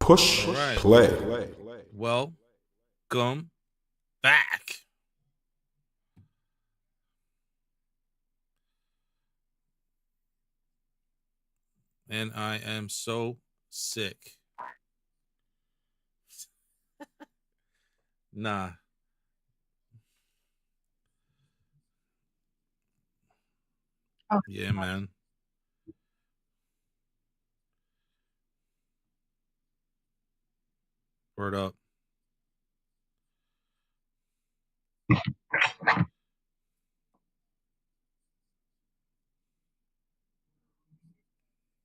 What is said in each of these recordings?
Push right. play. Welcome back. And I am so sick. Nah. Oh. Yeah, man. Word up.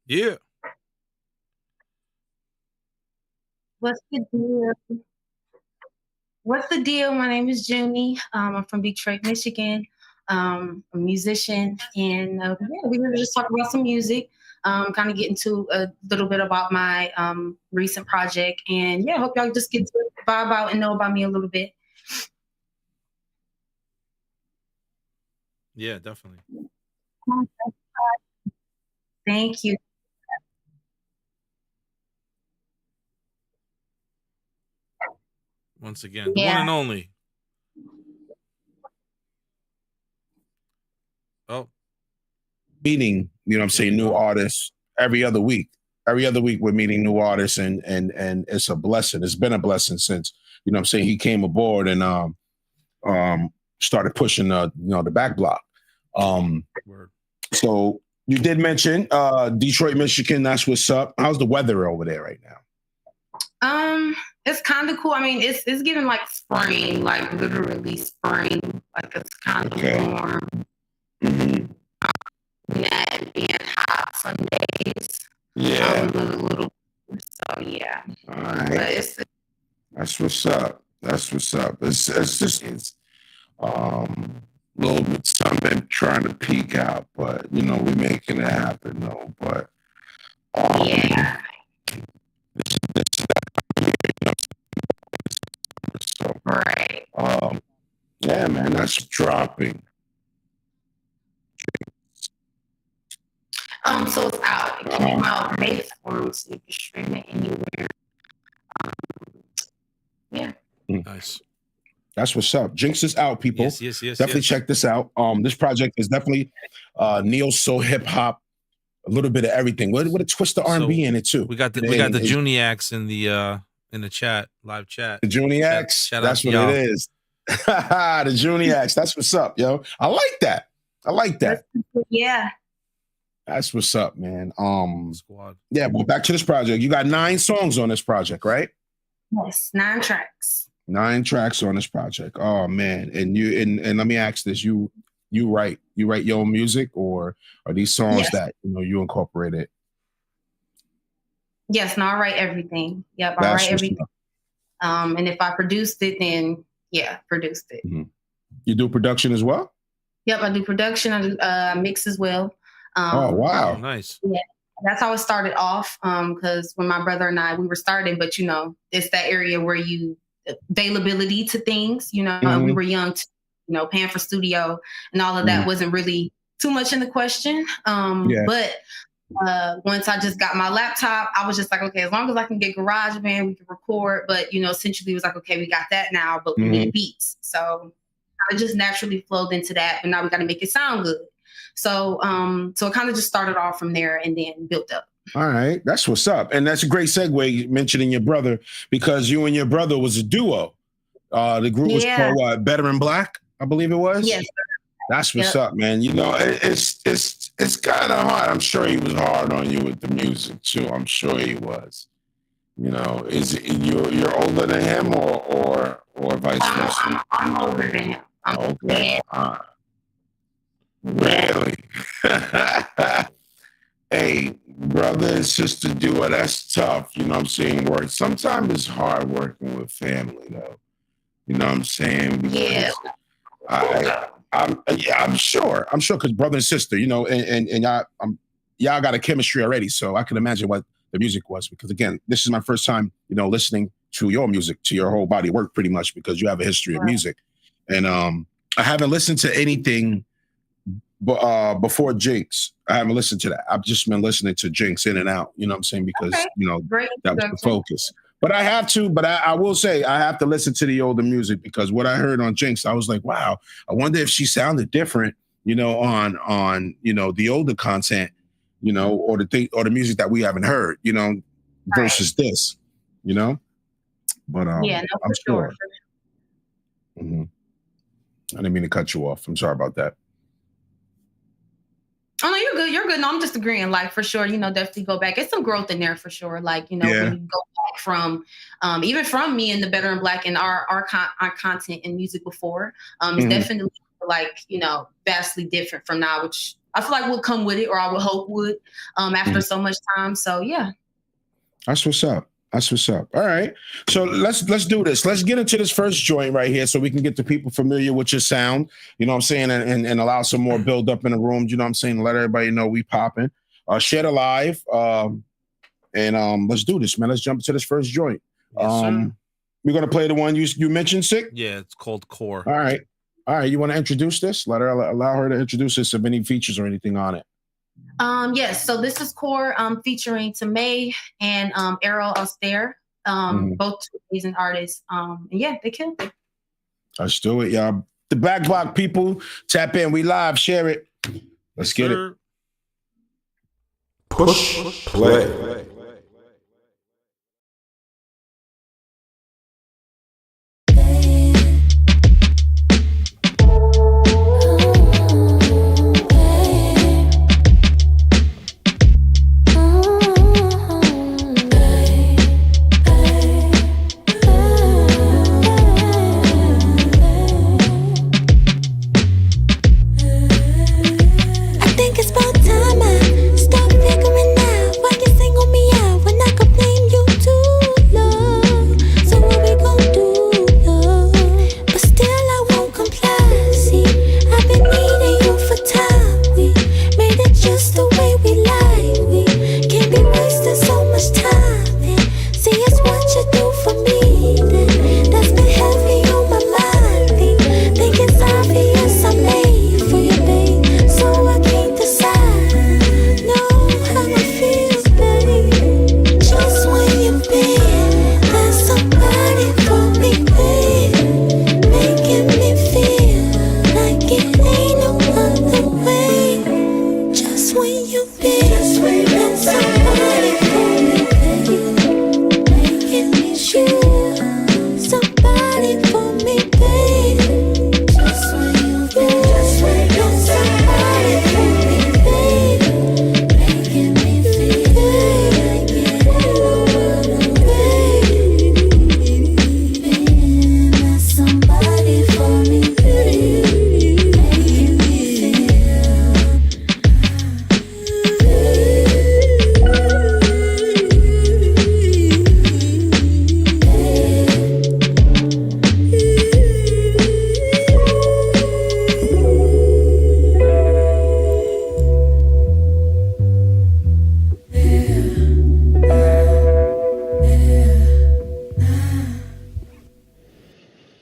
Yeah. What's the deal? What's the deal? My name is JUNII. I'm from Detroit, Michigan. A musician, and yeah, we're gonna just talk about some music. Kind of get into a little bit about my recent project, and yeah, hope y'all just get to vibe out and know about me a little bit. Yeah, definitely. Thank you. Once again, the one and only. Oh. Meeting, you know what I'm saying, new artists every other week. Every other week we're meeting new artists, and it's a blessing. It's been a blessing since, you know what I'm saying, he came aboard and started pushing the back block. So you did mention Detroit, Michigan. That's what's up. How's the weather over there right now? It's kind of cool. I mean, it's getting like spring, like literally spring. Like it's kind of warm. Mm-hmm. And being hot some days. Yeah. A little. So yeah. All right. That's what's up. That's what's up. It's just a little bit something trying to peak out, but you know we're making it happen though. But yeah. So, right. Yeah, man, that's dropping. So it's out. It came out May 4th, so you can stream it anywhere. Yeah. Nice. That's what's up. Jinx is out, people. Yes. Definitely check this out. This project is definitely neo soul, hip hop, a little bit of everything. With a twist of R&B in it too. We got the JUNII acts in the chat, live chat. The JUNII acts. That's what it is. The JUNII acts. That's what's up, yo. I like that. Yeah. That's what's up, man. Squad. Yeah, well, back to this project. You got 9 songs on this project, right? Yes, 9 tracks. 9 tracks on this project. Oh man. And let me ask this. You write your own music, or are these songs that you incorporated? Yes, no, I write everything. Yep, I write everything. And if I produced it, then produced it. Mm-hmm. You do production as well? Yep, I do production. I do mix as well. Oh wow, nice. Yeah, that's how it started off. Because when my brother and I, we were starting, but it's that area where availability to things. Mm-hmm. We were young, paying for studio and all of that wasn't really too much in the question. But once I just got my laptop, I was just like, okay, as long as I can get GarageBand, we can record. But essentially, it was like, okay, we got that now, but we need beats. So I just naturally flowed into that, but now we got to make it sound good. So it kind of just started off from there and then built up. All right, that's what's up, and that's a great segue mentioning your brother, because you and your brother was a duo. The group was called Better in Black, I believe it was. Yes. That's what's up, man. It's kind of hard. I'm sure he was hard on you with the music too. I'm sure he was. Is it, you're older than him or vice versa? I'm older than him. Okay. Really? Hey, brother and sister duo, that's tough. You know what I'm saying? Work. Sometimes it's hard working with family, though. You know what I'm saying? Because I'm sure. Because brother and sister, and y'all got a chemistry already. So I can imagine what the music was. Because again, this is my first time, listening to your music, to your whole body of work, pretty much, because you have a history of music. And I haven't listened to anything before Jinx. I haven't listened to that. I've just been listening to Jinx in and out. You know what I'm saying? Because that was the focus. But I have to. But I will say I have to listen to the older music because what I heard on Jinx, I was like, wow. I wonder if she sounded different. On the older content, or the music that we haven't heard, versus this, But no, I'm sure. Mm-hmm. I didn't mean to cut you off. I'm sorry about that. Oh no, you're good. You're good. No, I'm just agreeing. Like for sure, definitely go back. It's some growth in there for sure. Like when you go back from, even from me and the Better and Black and our content and music before, it's definitely like vastly different from now, which I feel like will come with it, or I would hope would, after so much time. So yeah, that's what's up. All right, so let's do this. Let's get into this first joint right here, so we can get the people familiar with your sound. You know what I'm saying, and allow some more build up in the rooms. You know what I'm saying, let everybody know we popping. Share the live, and let's do this, man. Let's jump into this first joint. Yes, we're gonna play the one you mentioned, Sick. Yeah, it's called Core. All right, you want to introduce this? Allow her to introduce this, if any features or anything on it. Yes, so this is Core featuring Tamay and Errol Auster, both amazing artists. And yeah, they killed it. Let's do it, y'all. The Black Block people, tap in. We live, share it. Let's get it. Push play.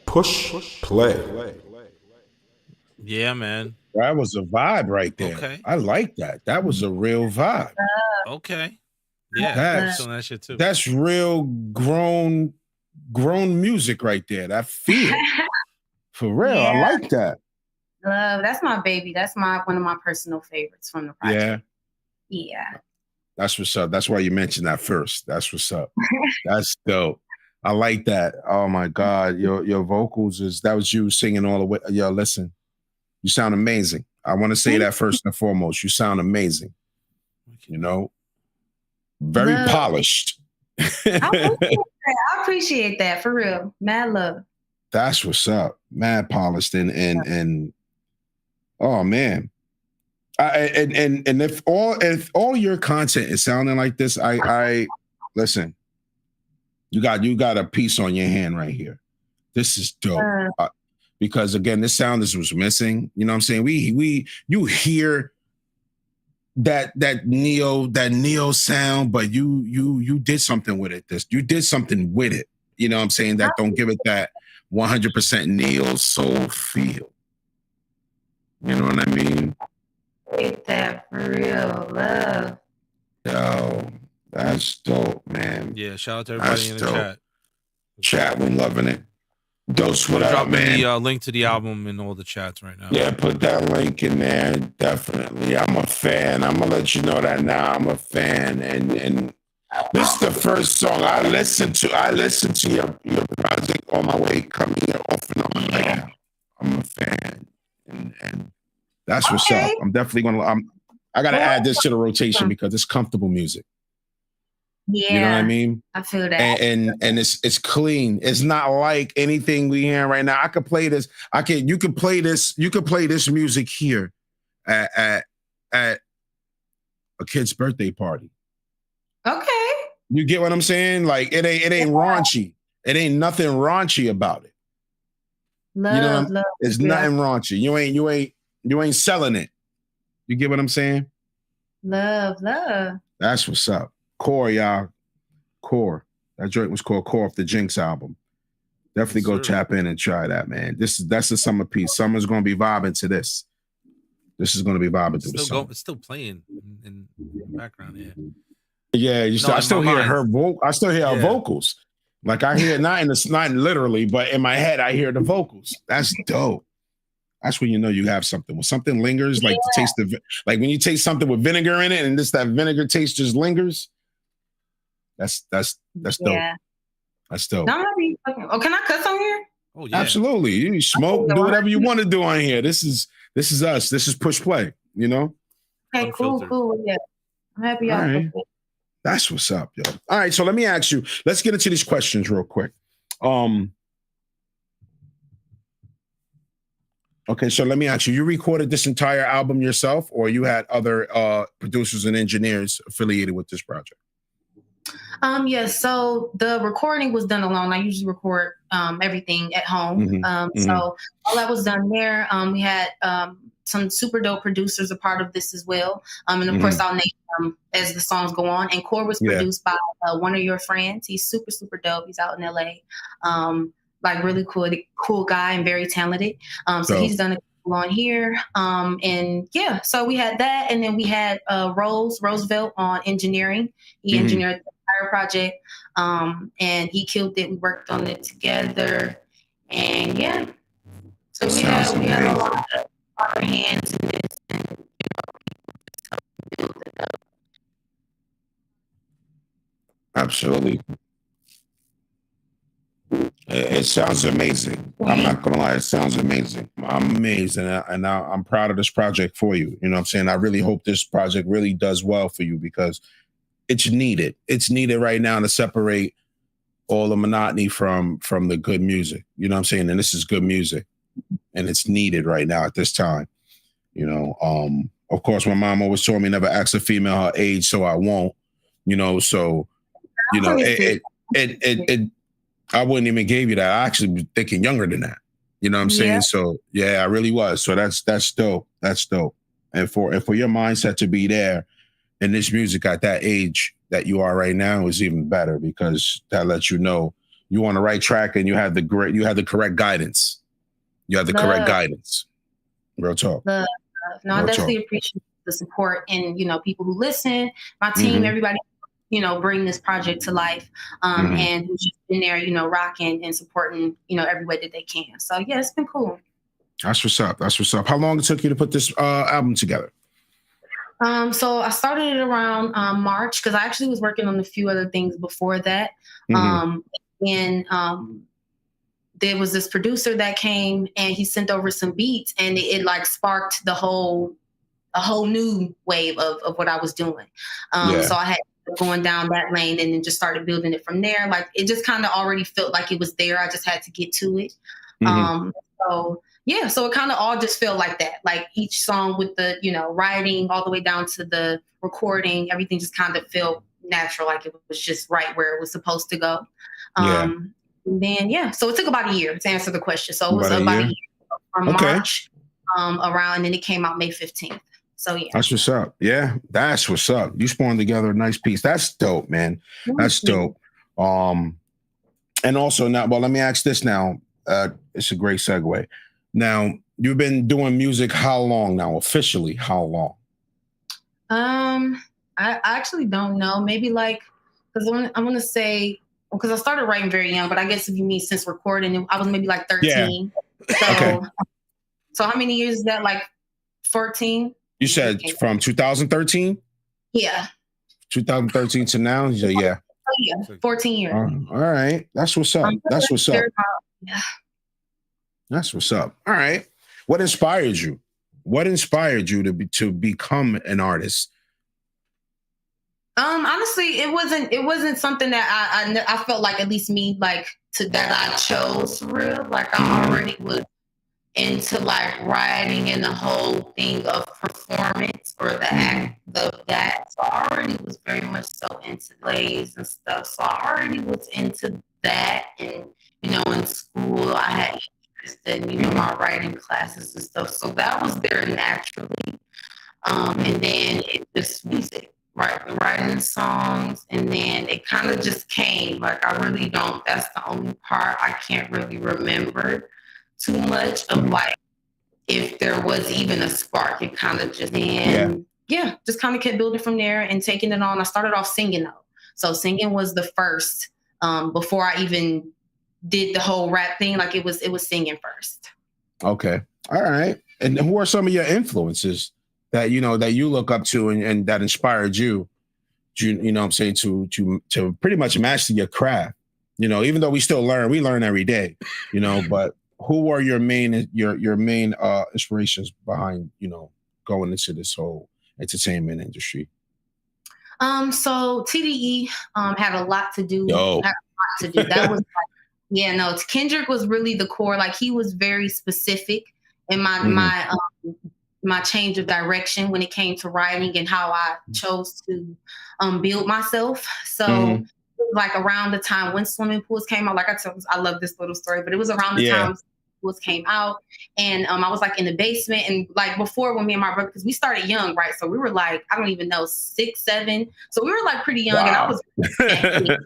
Push play. Yeah, man. That was a vibe right there. Okay. I like that. That was a real vibe. Okay. Yeah, that's that shit too. That's real grown music right there. That feel. For real. Yeah. I like that. That's my baby. That's one of my personal favorites from the project. Yeah. That's what's up. That's why you mentioned that first. That's what's up. That's dope. I like that. Oh my God. Your vocals that was you singing all the way. Yo, listen. You sound amazing. I want to say that first and foremost. You sound amazing. Very polished. I appreciate that for real. Mad love. That's what's up. Mad polished and oh man. And if all your content is sounding like this, I listen. You got a piece on your hand right here. This is dope. Because again, this sound was missing. You know what I'm saying? You hear that neo sound, but you did something with it. You did something with it. You know what I'm saying? That don't give it that 100% neo soul feel. You know what I mean? Take that for real. Love. Yo, that's dope, man. Yeah, shout out to everybody in the chat. Chat, we loving it. Dose, what up, man? Dropping the link to the album in all the chats right now. Yeah, put that link in there. Definitely. I'm a fan. I'm gonna let you know that now. I'm a fan. And this is the first song I listened to. I listened to your project on my way coming here off and on. Like, I'm a fan. And that's what's up. I'm definitely I gotta add this to the rotation because it's comfortable music. Yeah, you know what I mean. I feel that, and it's clean. It's not like anything we hear right now. I could play this. You could play this. You could play this music here at a kid's birthday party. Okay, you get what I'm saying? Like it ain't raunchy. It ain't nothing raunchy about it. Love. It's nothing raunchy. You ain't selling it. You get what I'm saying? Love. That's what's up. Core, y'all. Core. That joint was called Core off the Jinx album. Definitely go tap in and try that, man. That's the summer piece. Summer's gonna be vibing to this. This is gonna be vibing to the summer. It's still playing in the background here. Yeah, I still hear her I still hear her vocals. Like I hear not literally, but in my head I hear the vocals. That's dope. That's when you know you have something. When something lingers, like the taste of, like when you taste something with vinegar in it, and that vinegar taste just lingers. That's dope. Yeah. That's dope. Oh, can I cuss on here? Oh yeah, absolutely. You smoke, do whatever you want to do on here. This is us. This is push play. You know. Okay, cool. Yeah, I'm happy y'all. Right. That's what's up, yo. All right, so let me ask you. Let's get into these questions real quick. Okay, so let me ask you. You recorded this entire album yourself, or you had other producers and engineers affiliated with this project? Yes. So the recording was done alone. I usually record everything at home. So all that was done there. We had some super dope producers a part of this as well. And of course, I'll name them as the songs go on. And Core was produced by one of your friends. He's super, super dope. He's out in LA. Like really cool guy and very talented. So he's done a couple on here. And yeah, so we had that. And then we had Roosevelt on engineering. He engineered the entire project. And he killed it. We worked on it together. And yeah. So we had a lot of our hands in this. And, build it up. Absolutely. It sounds amazing. I'm not gonna lie, it sounds amazing. I'm amazed, and I'm proud of this project for you. You know what I'm saying? I really hope this project really does well for you because it's needed. It's needed right now to separate all the monotony from the good music. You know what I'm saying? And this is good music, and it's needed right now at this time. You know, of course, my mom always told me never ask a female her age, so I won't. You know, so you know it I wouldn't even give you that. I actually was thinking younger than that. You know what I'm saying? Yeah. So yeah, I really was. So that's dope. That's dope. And for your mindset to be there in this music at that age that you are right now is even better because that lets you know you're on the right track and you have the correct guidance. You have the correct guidance. Real talk. No, I definitely appreciate the support and people who listen, my team, everybody. Bring this project to life, and who's just been there, rocking and supporting, every way that they can. So yeah, it's been cool. That's what's up. That's what's up. How long it took you to put this album together? So I started it around March because I actually was working on a few other things before that. And there was this producer that came and he sent over some beats and it like sparked a whole new wave of what I was doing. So I had going down that lane and then just started building it from there. Like it just kind of already felt like it was there. I just had to get to it. So it kind of all just felt like that. Like each song with the, writing all the way down to the recording, everything just kind of felt natural. Like it was just right where it was supposed to go. And then, so it took about a year to answer the question. So it was about a year from March around, and then it came out May 15th. So yeah. That's what's up. Yeah, that's what's up. You spawned together a nice piece. That's dope, man. That's dope. And also now, well, let me ask this now. It's a great segue. Now, you've been doing music how long now? Officially, how long? I actually don't know. Maybe like, because I'm gonna say, because I started writing very young, but I guess if you mean since recording, I was maybe like 13. So, Okay. so how many years is that? Like 14? You said from 2013? Yeah. 2013 to now? Yeah. Oh, yeah, 14 years. All right. That's what's up. That's what's up. Yeah. That's what's up. All right. What inspired you? What inspired you to become an artist? Honestly, it wasn't something that I felt like, at least me, like that I chose for real. Like I already was into like writing and the whole thing of performance or the act of that. So I already was very much so into plays and stuff. So I already was into that, and in school I had interest in my writing classes and stuff. So that was there naturally. And then it just music, right? Writing songs, and then it kind of just came. Like I really don't. That's the only part I can't really remember too much of, like if there was even a spark. It kind of just just kind of kept building from there and taking it on. I started off singing though, so singing was the first. Before I even did the whole rap thing, like it was singing first. Okay, all right. And who are some of your influences that that you look up to and that inspired you? You know what I'm saying, to pretty much master your craft. Even though we learn every day. But who are your main inspirations behind going into this whole entertainment industry? So TDE had a lot to do. That was Kendrick was really the core. Like he was very specific in my change of direction when it came to writing and how I chose to build myself. So it was like around the time when Swimming Pools came out, like I love this little story, but it was around the time Pools came out, and I was like in the basement, and like before, when me and my brother, because we started young, right? So we were like, I don't even know, 6, 7. So we were like pretty young. Wow. And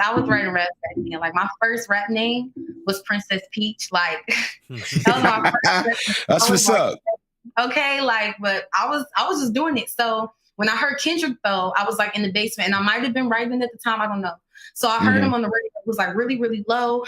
I was writing rap back then. Like my first rap name was Princess Peach. Like that was my first. That's what's up. Okay, like, but I was just doing it. So when I heard Kendrick though, I was like in the basement, and I might have been writing at the time, I don't know. So I heard him on the radio. It was like really, really low.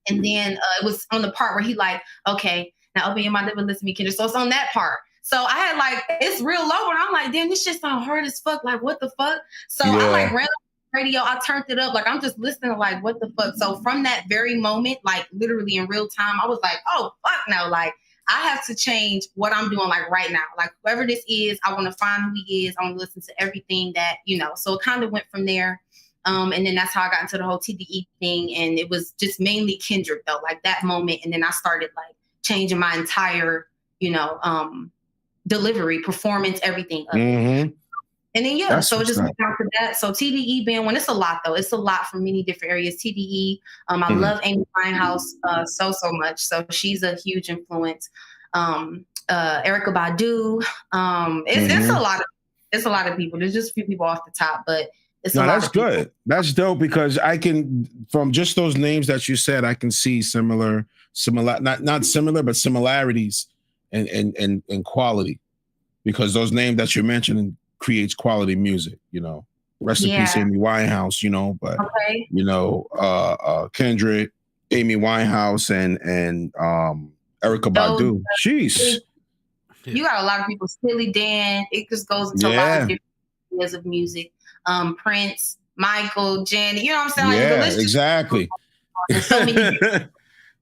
And then it was on the part where he like, okay, now open your mouth and listen to me, Kendrick. So it's on that part. So I had like, it's real low, and I'm like, damn, this shit sound hard as fuck. Like, what the fuck? So I like ran up the radio, I turned it up, like I'm just listening, like, what the fuck? So from that very moment, like literally in real time, I was like, oh fuck no, like I have to change what I'm doing, like right now. Like whoever this is, I want to find who he is. I want to listen to everything that, so it kind of went from there. And then that's how I got into the whole TDE thing. And it was just mainly Kendrick though, like that moment. And then I started like changing my entire, delivery, performance, everything. And then, so it just went down to that. So TDE being one, it's a lot though. It's a lot from many different areas. TDE, I love Amy Winehouse so much. So she's a huge influence. Erykah Badu. It's a lot of people. There's just a few people off the top, but that's good. That's dope, because I can, from just those names that you said, I can see not similar, but similarities and quality, because those names that you mentioned creates quality music, Rest in peace, Amy Winehouse, but Kendrick, Amy Winehouse, and Erykah Badu. Jeez. You got a lot of people, Steely Dan. It just goes into a lot of different areas of music. Prince, Michael, Janet, you know what I'm saying? Like, exactly. There's so many,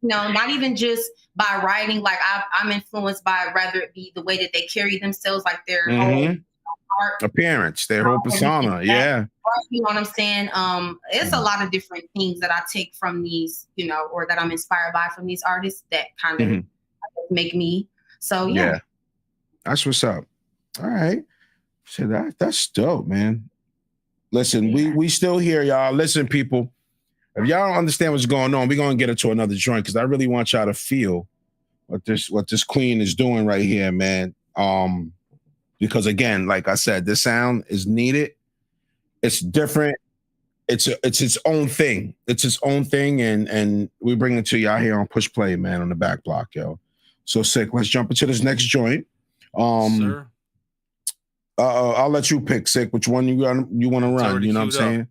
not even just by writing. Like I'm influenced by, rather it be the way that they carry themselves, like their whole art, appearance, their whole persona. Yeah. You know what I'm saying? It's a lot of different things that I take from these, or that I'm inspired by from these artists that kind of make me. So yeah. That's what's up. All right. So that's dope, man. Listen, we still here, y'all. Listen, people, if y'all don't understand what's going on, we're gonna get into another joint, because I really want y'all to feel what this queen is doing right here, man. Because again, like I said, this sound is needed. It's different. It's its own thing. It's its own thing, and we bring it to y'all here on Push Play, man, on the back block, yo. So sick. Let's jump into this next joint. Sir. I'll let you pick, Sick, which one you want to run. You know what I'm saying?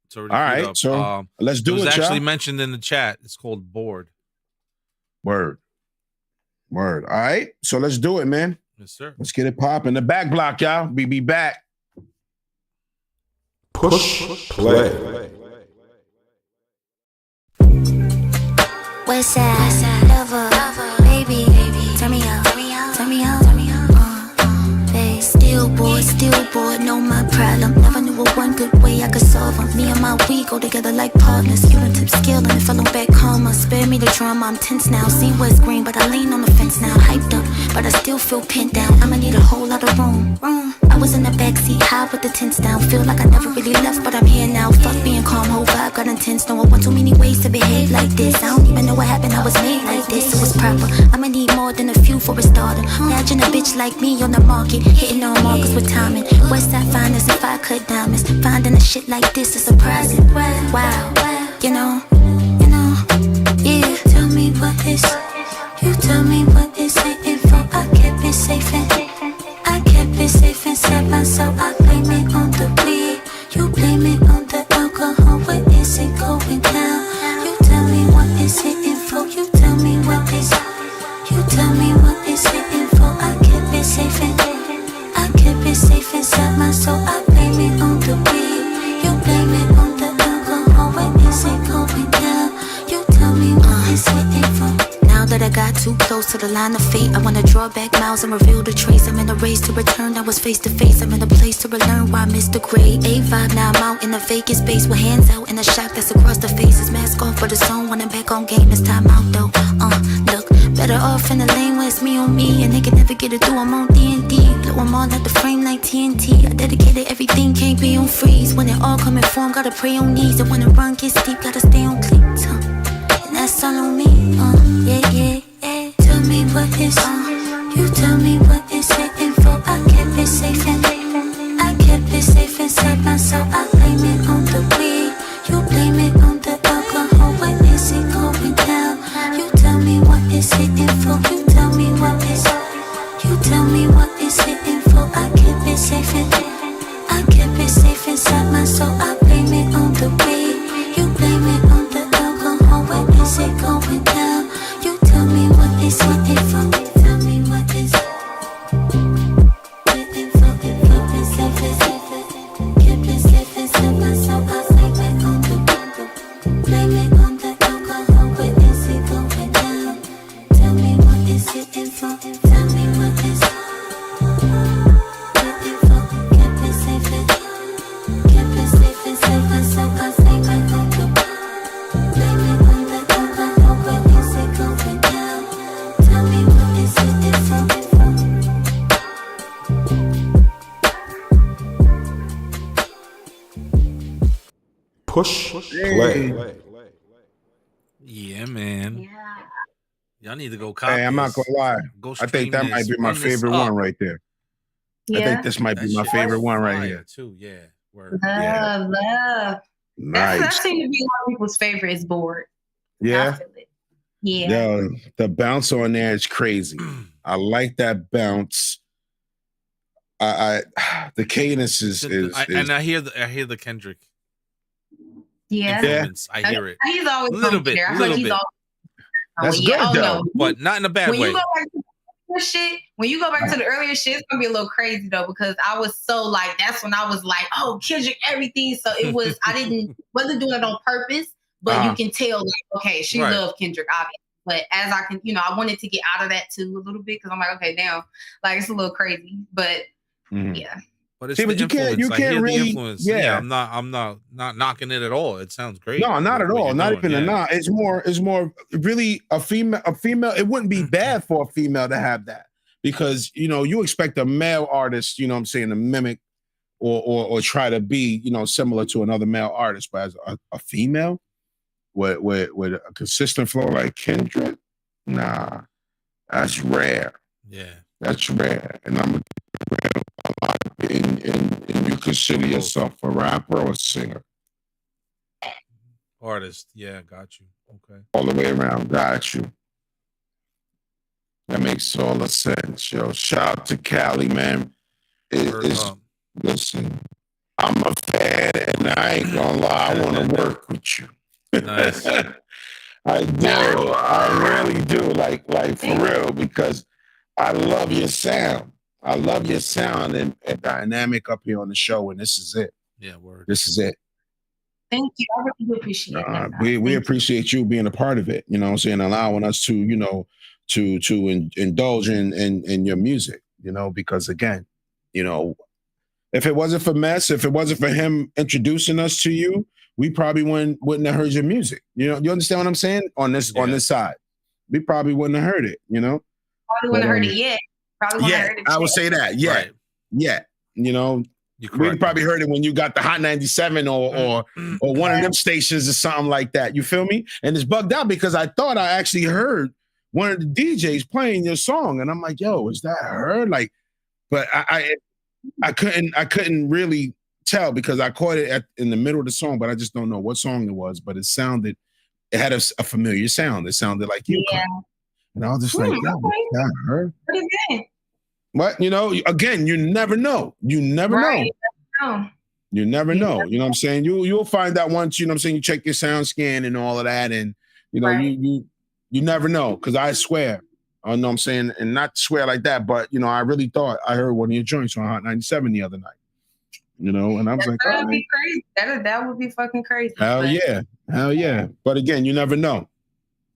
It's already all queued right, up. so let's do it. It was actually y'all. mentioned in the chat. It's called Bored. Word. All right, so let's do it, man. Yes, sir. Let's get it popping. The back block, y'all. We be back. Push play. West side, lover, baby, turn me out, babe. Still bored, know my problem. Never knew a one good way I could solve them. Me and my we go together like partners. You and tip skill and if I look back karma. Spare me the drama, I'm tense now. Seen what's green, but I lean on the fence now. Hyped up, but I still feel pinned down. I'ma need a whole lot of room. I was in the backseat, high with the tents down. Feel like I never really left, but I'm here now. Fuck being calm, whole vibe got intense. Know I want too many ways to behave like this. I don't even know what happened, I was made like this. So it's proper, I'ma need more than a few for a starter. Imagine a bitch like me on the market, hitting on markers with timing. Westside finest if I cut diamonds. Finding a shit like this is surprising. Wow, you know, yeah. Tell me what is, you tell me what is the info. I kept it safe inside myself. I blame it on the weed, you blame it on the alcohol. Where is it going down? You tell me what is the info. You tell me what is, you tell me what is the info. I kept it safe inside my soul. I blame it on the weed, you blame it on the alcohol. Where is it going down? You tell me what is the info. Now that I got too close to the line of fate, I wanna draw back miles and reveal the trace. I'm in a race to return, I was face to face. I'm in a place to relearn why I missed the grade. A5, now I'm out in the vacant space with hands out and a shock that's across the faces. Mask off for the song, when I'm back on game, it's time out though. Look, better off in the lane where it's me on me, and they can never get it through. I'm on D&D, blow them all at the frame like TNT. I dedicated everything, can't be on freeze. When it all come in form, gotta pray on knees. And when the run gets deep, gotta stay on cleats. And that's all on me. Yeah. Tell me what is, you tell me what is the info. I kept it safe inside myself. I blame it on the weed, you blame it on the alcohol. Where is it going down? You tell me what is the info. You tell me what is, you tell me what is the info. I kept it safe inside my soul. I blame it on the weed, you blame it on the alcohol. Where is it going down? You tell me what is the info. Tell me what is the info. Keep it safe inside my soul. I blame it on the alcohol. Where is it going down? Tell me what is the info. Tell me what is the info. Keep it safe inside my soul. I blame it on the alcohol. Where is it going down? Tell me what is the info. Push play. Yeah, man. Yeah. Y'all need to go copy. Hey, I'm not gonna lie. Go I think that stream might this, be my run this favorite up. one right there. I Yeah. think this might be my shit favorite is one right fire, here. too. Yeah. Word. Love. That Nice. seems to be a lot of people's favorite is Bored. I Yeah. feel it. Yeah. Yo, the bounce on there is crazy. I like that bounce. I the cadence is and I hear the Kendrick Yeah. influence. I hear it. He's always A little bit, there. I feel little like he's bit. That's yeah. good, though. No. But not in a bad When way. you go back to the shit, when you go back to the earlier shit, it's gonna be a little crazy though, because I was so like, that's when I was like, oh, Kendrick, everything. So it was, wasn't doing it on purpose, but you can tell, like, okay, she loved Kendrick, obviously. But as I can, I wanted to get out of that too a little bit, because I'm like, okay, now, like, it's a little crazy, but yeah. But it's See, the but you can't influence. I hear really, the influence. Yeah, I'm not knocking it at all. It sounds great. No, not at all. Not even a not. It's more really a female. It wouldn't be bad for a female to have that, because you expect a male artist, what I'm saying, to mimic or try to be, similar to another male artist, but as a female with a consistent flow like Kendrick, nah, that's rare. Yeah, that's rare, and I'm and you consider yourself a rapper or a singer. Artist, yeah, got you. Okay, all the way around, got you. That makes all the sense, yo. Shout out to Cali, man. It's listen, I'm a fan, and I ain't gonna lie, I want to work with you. Nice. I do. I really do. Like for real, because I love your sound. I love your sound and dynamic up here on the show, and this is it. Yeah, word. This is it. Thank you. I really do appreciate that. We appreciate you being a part of it. You know what I'm saying? Allowing us to, you know, to indulge in your music, you know, because again, you know, if it wasn't for Mess, if it wasn't for him introducing us to you, we probably wouldn't have heard your music. You know, you understand what I'm saying? On this side. We probably wouldn't have heard it, you know? Probably wouldn't have heard it yet. Probably wouldn't have heard it I would say that. Yeah. Right. Yeah. You know, we probably heard it when you got the Hot 97 or one of them stations or something like that. You feel me? And it's bugged out because I thought I actually heard one of the DJs playing your song, and I'm like, "Yo, is that her?" Like, but I couldn't really tell because I caught it in the middle of the song, but I just don't know what song it was. But it had a familiar sound. It sounded like you. Yeah. And I was just like, "Yo, is that her?" What is it? But, you know, again, you never know. You never know. You never know. You know what I'm saying? You'll find out once, you know what I'm saying, you check your sound scan and all of that. And, you know, you never know. Because I swear, I know what I'm saying, and not swear like that, but, you know, I really thought I heard one of your joints on Hot 97 the other night. You know, and I was like, that would be crazy. That would be fucking crazy. Hell yeah. But again, you never know.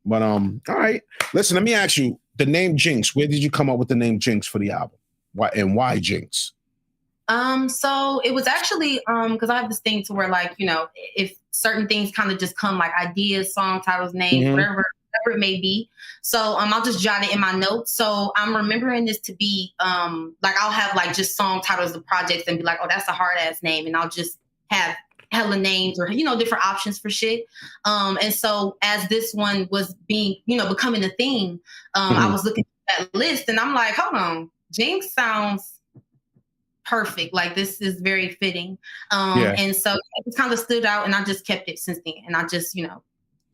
But all right. Listen, let me ask you. The name Jinx, where did you come up with the name Jinx for the album? Why Jinx? So it was actually because I have this thing to where, like, you know, if certain things kind of just come, like ideas, song titles, names, whatever it may be. So I'll just jot it in my notes. So I'm remembering this to be like I'll have like just song titles of projects and be like, oh, that's a hard ass name, and I'll just have hella names or, you know, different options for shit. And so as this one was being, you know, becoming a thing, I was looking at that list and I'm like, hold on, Jinx sounds perfect. Like, this is very fitting. And so it kind of stood out and I just kept it since then. And I just, you know,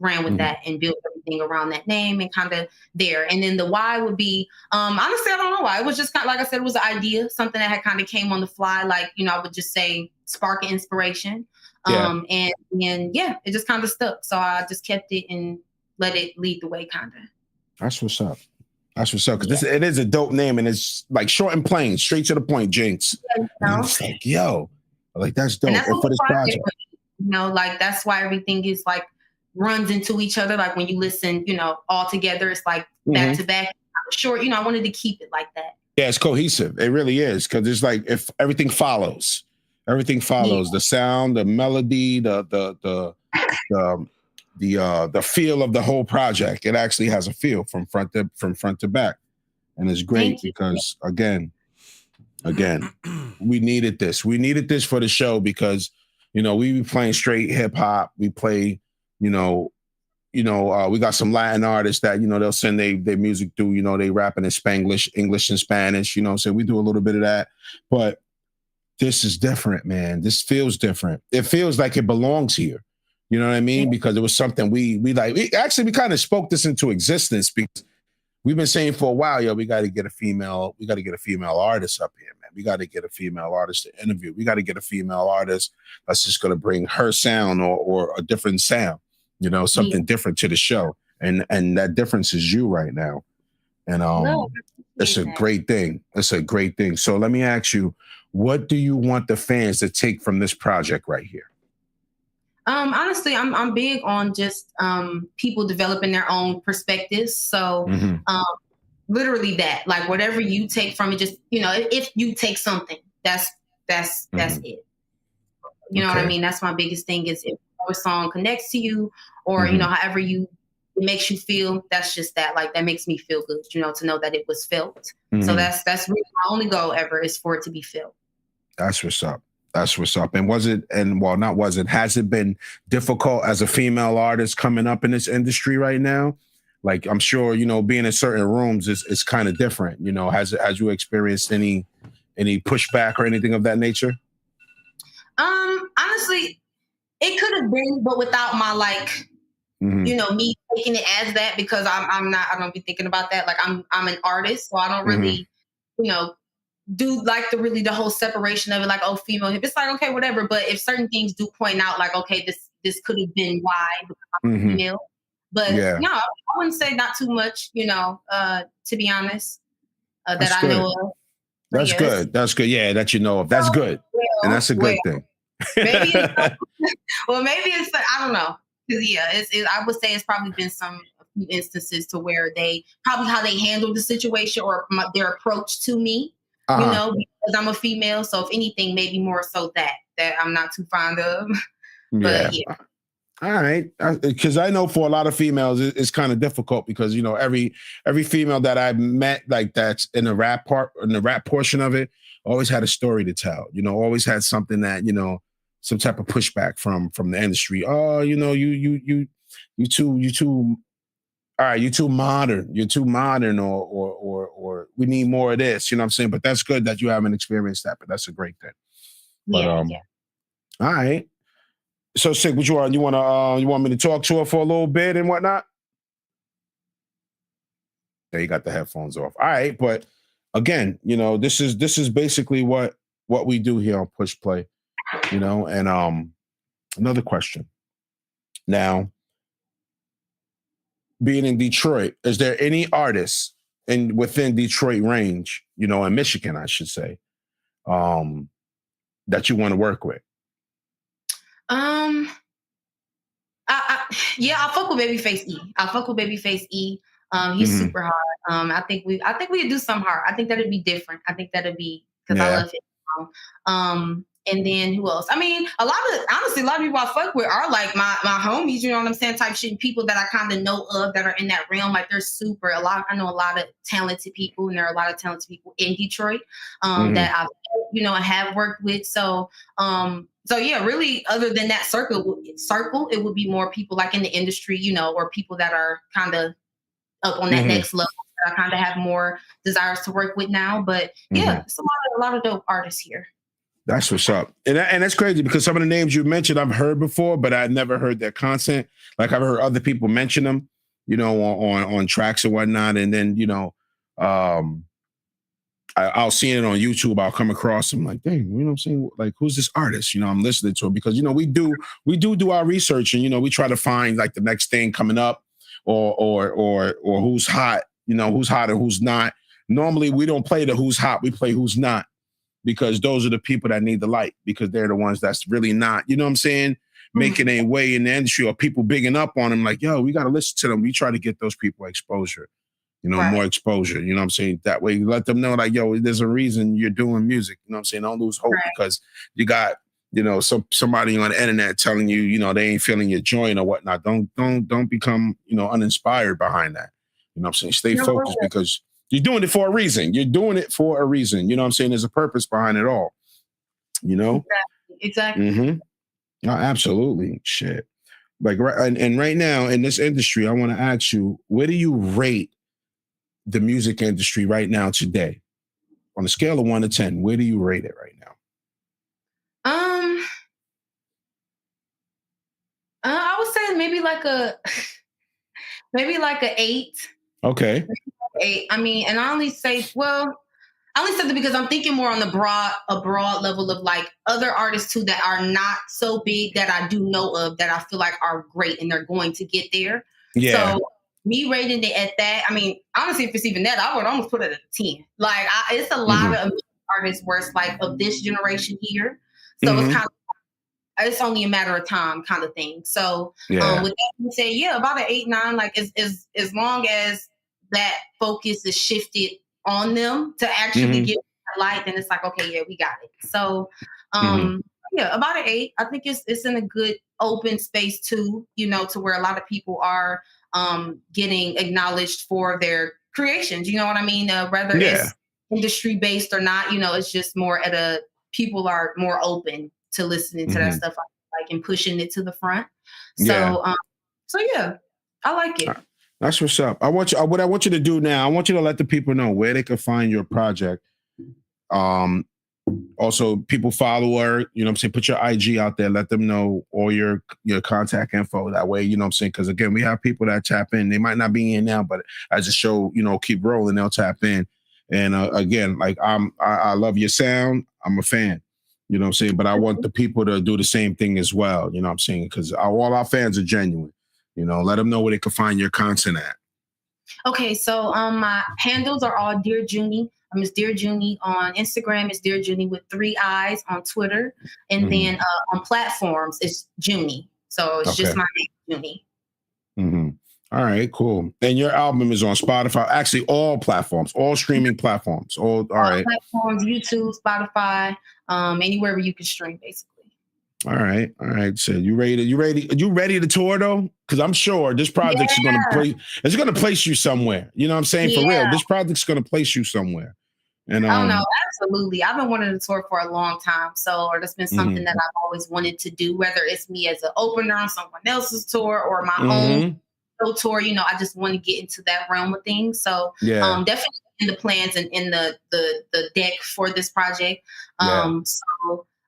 ran with that and built everything around that name and kind of there. And then the why would be, honestly, I don't know why. It was just kind of, like I said, it was an idea, something that had kind of came on the fly. Like, you know, I would just say spark of inspiration. And it just kind of stuck. So I just kept it and let it lead the way, kind of. That's what's up. Because it is a dope name and it's like short and plain, straight to the point, Jinx. Yeah, you know? It's like, yo, like that's dope. And for this project, you know, like that's why everything is like runs into each other. Like when you listen, you know, all together, it's like back to back. Short, you know, I wanted to keep it like that. Yeah, it's cohesive. It really is, because it's like if everything follows. Everything follows the sound, the melody, the feel of the whole project. It actually has a feel from front to back, and it's great because again, we needed this. We needed this for the show because, you know, we be playing straight hip hop. We play, we got some Latin artists that, you know, they'll send their music through. You know, they rapping in Spanglish, English, and Spanish. You know, so we do a little bit of that, but this is different, man. This feels different. It feels like it belongs here. You know what I mean? Because it was something we like. We kind of spoke this into existence because we've been saying for a while, yo, we got to get a female artist up here, man. We got to get a female artist to interview. We got to get a female artist that's just going to bring her sound or a different sound, you know, something different to the show. And that difference is you right now. And it's a great thing. It's a great thing. So let me ask you, what do you want the fans to take from this project right here? Honestly, I'm big on just people developing their own perspectives. So literally that, like whatever you take from it, just, you know, if you take something, that's it. You know what I mean? That's my biggest thing is if a song connects to you or, you know, however it makes you feel, that's just that. Like that makes me feel good, you know, to know that it was felt. So that's really my only goal ever is for it to be felt. That's what's up. That's what's up. And has it been difficult as a female artist coming up in this industry right now? Like, I'm sure, you know, being in certain rooms is kind of different. You know, has you experienced any pushback or anything of that nature? Honestly, it could have been, but without my you know, me taking it as that, because I don't be thinking about that. Like I'm an artist, so I don't really, you know, do like the whole separation of it, like, oh, female hip. It's like, okay, whatever. But if certain things do point out, like, okay, this could have been why because I'm female. But no, I wouldn't say not too much, to be honest, that I know of. That's good. That's good. Yeah, that you know of. That's good. And that's a good thing. Maybe maybe it's, I don't know. Because, I would say it's probably been a few instances to where they, probably how they handled the situation or their approach to me, because I'm a female. So if anything, maybe more so that I'm not too fond of. But yeah. All right, because I know for a lot of females, it's kind of difficult because every female that I've met like that's in the rap portion of it always had a story to tell. Always had something that some type of pushback from the industry. Oh, you too. All right, you're too modern. You're too modern, or we need more of this. You know what I'm saying? But that's good that you haven't experienced that. But that's a great thing. But, yeah. All right. So, Sig, what you want? You want me to talk to her for a little bit and whatnot? Yeah, you got the headphones off. All right, but again, this is basically what we do here on Push Play, and another question. Now, being in Detroit, is there any artists within Detroit range, in Michigan, I should say, that you want to work with? I fuck with Babyface E. He's super hard. I think we do something hard. I think that'd be different. I think that'd be, because I love him. And then who else? I mean, honestly, a lot of people I fuck with are like my homies, you know what I'm saying, type shit. People that I kind of know of that are in that realm. Like they're I know a lot of talented people, and there are a lot of talented people in Detroit that I have worked with. So yeah, really, other than that circle, it would be more people like in the industry, or people that are kind of up on that next level that I kind of have more desires to work with now. But yeah, it's a lot of dope artists here. That's what's up. And that's crazy because some of the names you mentioned I've heard before, but I've never heard their content. Like I've heard other people mention them, on tracks and whatnot. And then, I'll see it on YouTube. I'll come across them like, dang, you know what I'm saying? Like, who's this artist? I'm listening to him because, we do our research and, we try to find like the next thing coming up or who's hot, who's hot and who's not. Normally we don't play the who's hot. We play who's not, because those are the people that need the light, because they're the ones that's really not, you know what I'm saying, making a way in the industry, or people bigging up on them like, yo, we got to listen to them. We try to get those people exposure, more exposure, you know what I'm saying? That way you let them know like, yo, there's a reason you're doing music, you know what I'm saying? Don't lose hope because you got, somebody on the internet telling you, they ain't feeling your joint or whatnot. Don't become, uninspired behind that. You know what I'm saying? Stay focused because you're doing it for a reason. You know what I'm saying? There's a purpose behind it all, Exactly. Mm-hmm. Oh, absolutely. Shit. Like, and right now in this industry, I want to ask you, where do you rate the music industry right now today? On a scale of 1 to 10, where do you rate it right now? I would say maybe like a 8. Okay. 8. I mean, and I only said that because I'm thinking more on a broad level of like other artists too that are not so big that I do know of that I feel like are great and they're going to get there. Yeah. So me rating it at that, I mean, honestly, if it's even that, I would almost put it at a 10. Like it's a lot of artists where it's like of this generation here. So it's kind of, it's only a matter of time kind of thing. So with that being said, about an 8, 9, like as long as that focus is shifted on them to actually get that light, then it's like, okay, yeah, we got it. So about an 8. I think it's in a good open space too, to where a lot of people are getting acknowledged for their creations. You know what I mean? Whether it's industry based or not, it's just more people are more open to listening to that stuff like and pushing it to the front. So I like it. That's what's up. What I want you to do now, I want you to let the people know where they can find your project. Also, people follow her, you know what I'm saying? Put your IG out there, let them know all your contact info. That way, you know what I'm saying? Because again, we have people that tap in. They might not be in now, but as the show, keep rolling, they'll tap in. And again, like I love your sound. I'm a fan. You know what I'm saying? But I want the people to do the same thing as well. You know what I'm saying? Because all our fans are genuine. You know, let them know where they can find your content at. Okay, so my handles are all Dear JUNII. It's Dear JUNII on Instagram. It's Dear JUNII with 3 eyes on Twitter, and then on platforms it's JUNII. So it's just my name, JUNII. Mm-hmm. All right, cool. And your album is on Spotify. Actually, all platforms, all streaming platforms. All right. Platforms, YouTube, Spotify, anywhere where you can stream, basically. All right. So you ready to tour though? Because I'm sure this project's gonna place you somewhere. You know what I'm saying? For real. This project's gonna place you somewhere. And oh no, absolutely. I've been wanting to tour for a long time. So that's been something that I've always wanted to do, whether it's me as an opener on someone else's tour or my own tour. You know, I just want to get into that realm of things. So definitely in the plans and in the deck for this project.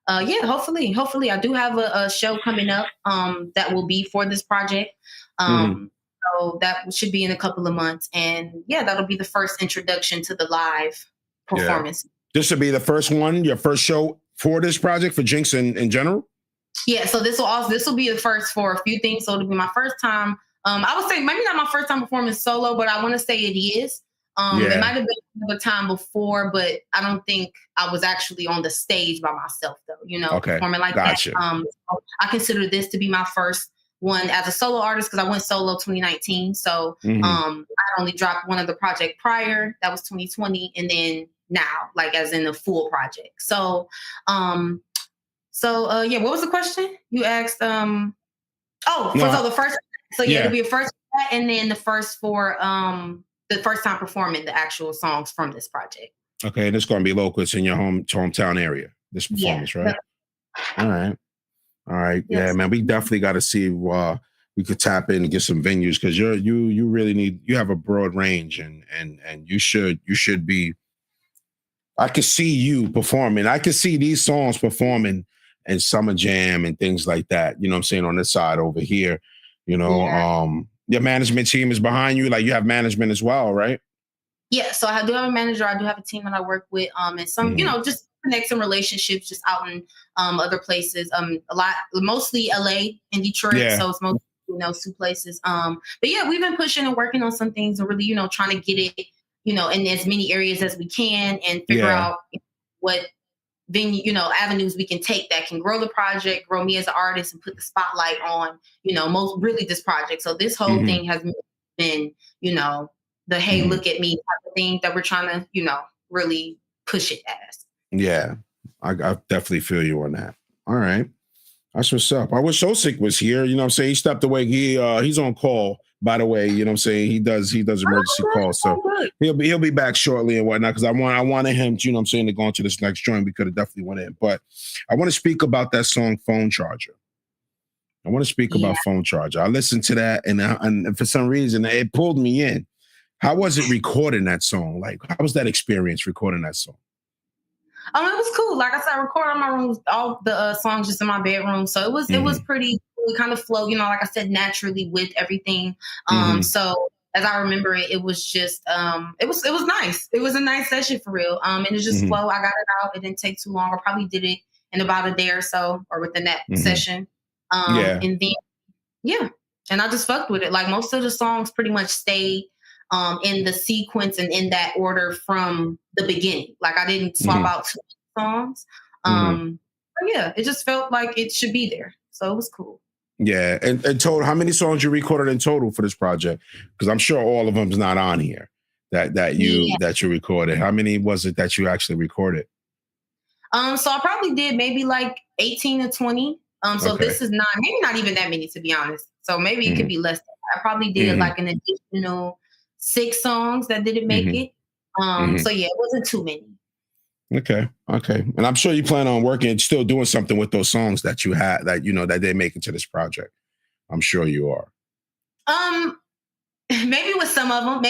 Hopefully I do have a show coming up that will be for this project. So that should be in a couple of months. And that'll be the first introduction to the live performance. This will be the first one, your first show for this project, for Jinx in general? Yeah, so this will be the first for a few things. So it'll be my first time. I would say maybe not my first time performing solo, but I want to say it is. It might have been a time before, but I don't think I was actually on the stage by myself, though, performing like that. So I consider this to be my first one as a solo artist because I went solo 2019. So I only dropped one of the project prior. That was 2020. And then now, like as in the full project. So, what was the question? You asked, the first, it'll be a first and then the first for, the first time performing the actual songs from this project. Okay, and it's going to be local. It's in your hometown area, this performance, right? All right. Yes. Yeah, man, we definitely got to see we could tap in and get some venues because you really you have a broad range and you should be. I could see you performing. I could see these songs performing in Summer Jam and things like that. You know what I'm saying? On this side over here, your management team is behind you. Like you have management as well, right? Yeah. So I do have a manager. I do have a team that I work with. And some, just connect some relationships just out in other places. Mostly LA and Detroit. Yeah. So it's mostly, 2 places. But yeah, we've been pushing and working on some things and really, trying to get it, in as many areas as we can and figure out what venue, avenues we can take that can grow the project, grow me as an artist and put the spotlight on, this project. So this whole thing has been, the, hey, look at me type of thing that we're trying to, really push it as. Yeah, I definitely feel you on that. All right. That's what's up. I wish Osik was here. You know what I'm saying? He stepped away. He's on call, by the way. You know what I'm saying? He does emergency calls. So he'll be back shortly and whatnot. Because I wanted him to, to go into this next joint. We could have definitely went in. But I want to speak about that song Phone Charger. About Phone Charger. I listened to that and for some reason it pulled me in. How was it recording that song? Like, how was that experience recording that song? It was cool. Like I said, I recorded on my room, all the songs just in my bedroom. So it was pretty kind of flow, like I said, naturally with everything. So as I remember it, it was just it was nice. It was a nice session for real. And it just flow. I got it out. It didn't take too long. I probably did it in about a day or so, or within that session. And then and I just fucked with it. Like most of the songs pretty much stayed in the sequence and in that order from the beginning. Like I didn't swap out 2 songs. But yeah, it just felt like it should be there. So it was cool. Yeah. And total, how many songs you recorded in total for this project? Because I'm sure all of them's not on here that you recorded. How many was it that you actually recorded? So I probably did maybe like 18 to 20. So this is maybe not even that many, to be honest. So maybe it could be less. I probably did like an additional 6 songs that didn't make it. So yeah, it wasn't too many. Okay. And I'm sure you plan on working, still doing something with those songs that you had, that, that they make into this project. I'm sure you are. Maybe with some of them.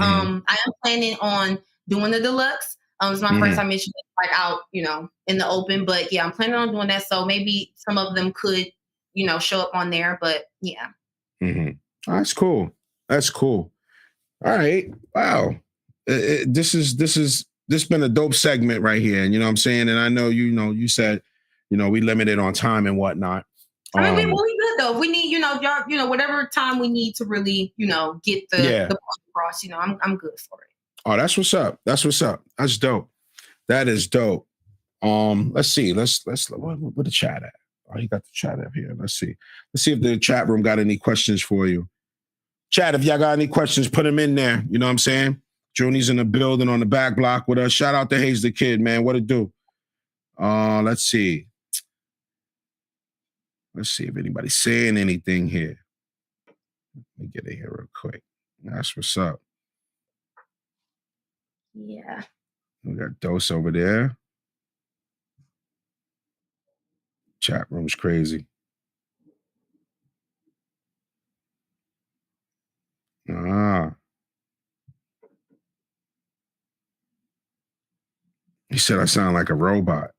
I am planning on doing the deluxe. It's my first time mentioning it, like out, in the open. But yeah, I'm planning on doing that. So maybe some of them could, show up on there. But yeah. That's cool. All right. Wow. this been a dope segment right here. And you know what I'm saying? And I know, you said, we limited on time and whatnot. I mean, we good though. We need, y'all, whatever time we need to really, get the point across, I'm good for it. Oh, that's what's up. That's dope. That is dope. Let's see. Let's where the chat at? Oh, you got the chat up here. Let's see if the chat room got any questions for you. Chat, if y'all got any questions, put them in there. You know what I'm saying? JUNII's in the building on the back block with us. Shout out to Hayes the Kid, man. What it do? Let's see. Let's see if anybody's saying anything here. Let me get it here real quick. That's what's up. Yeah. We got Dose over there. Chat room's crazy. He said I sound like a robot.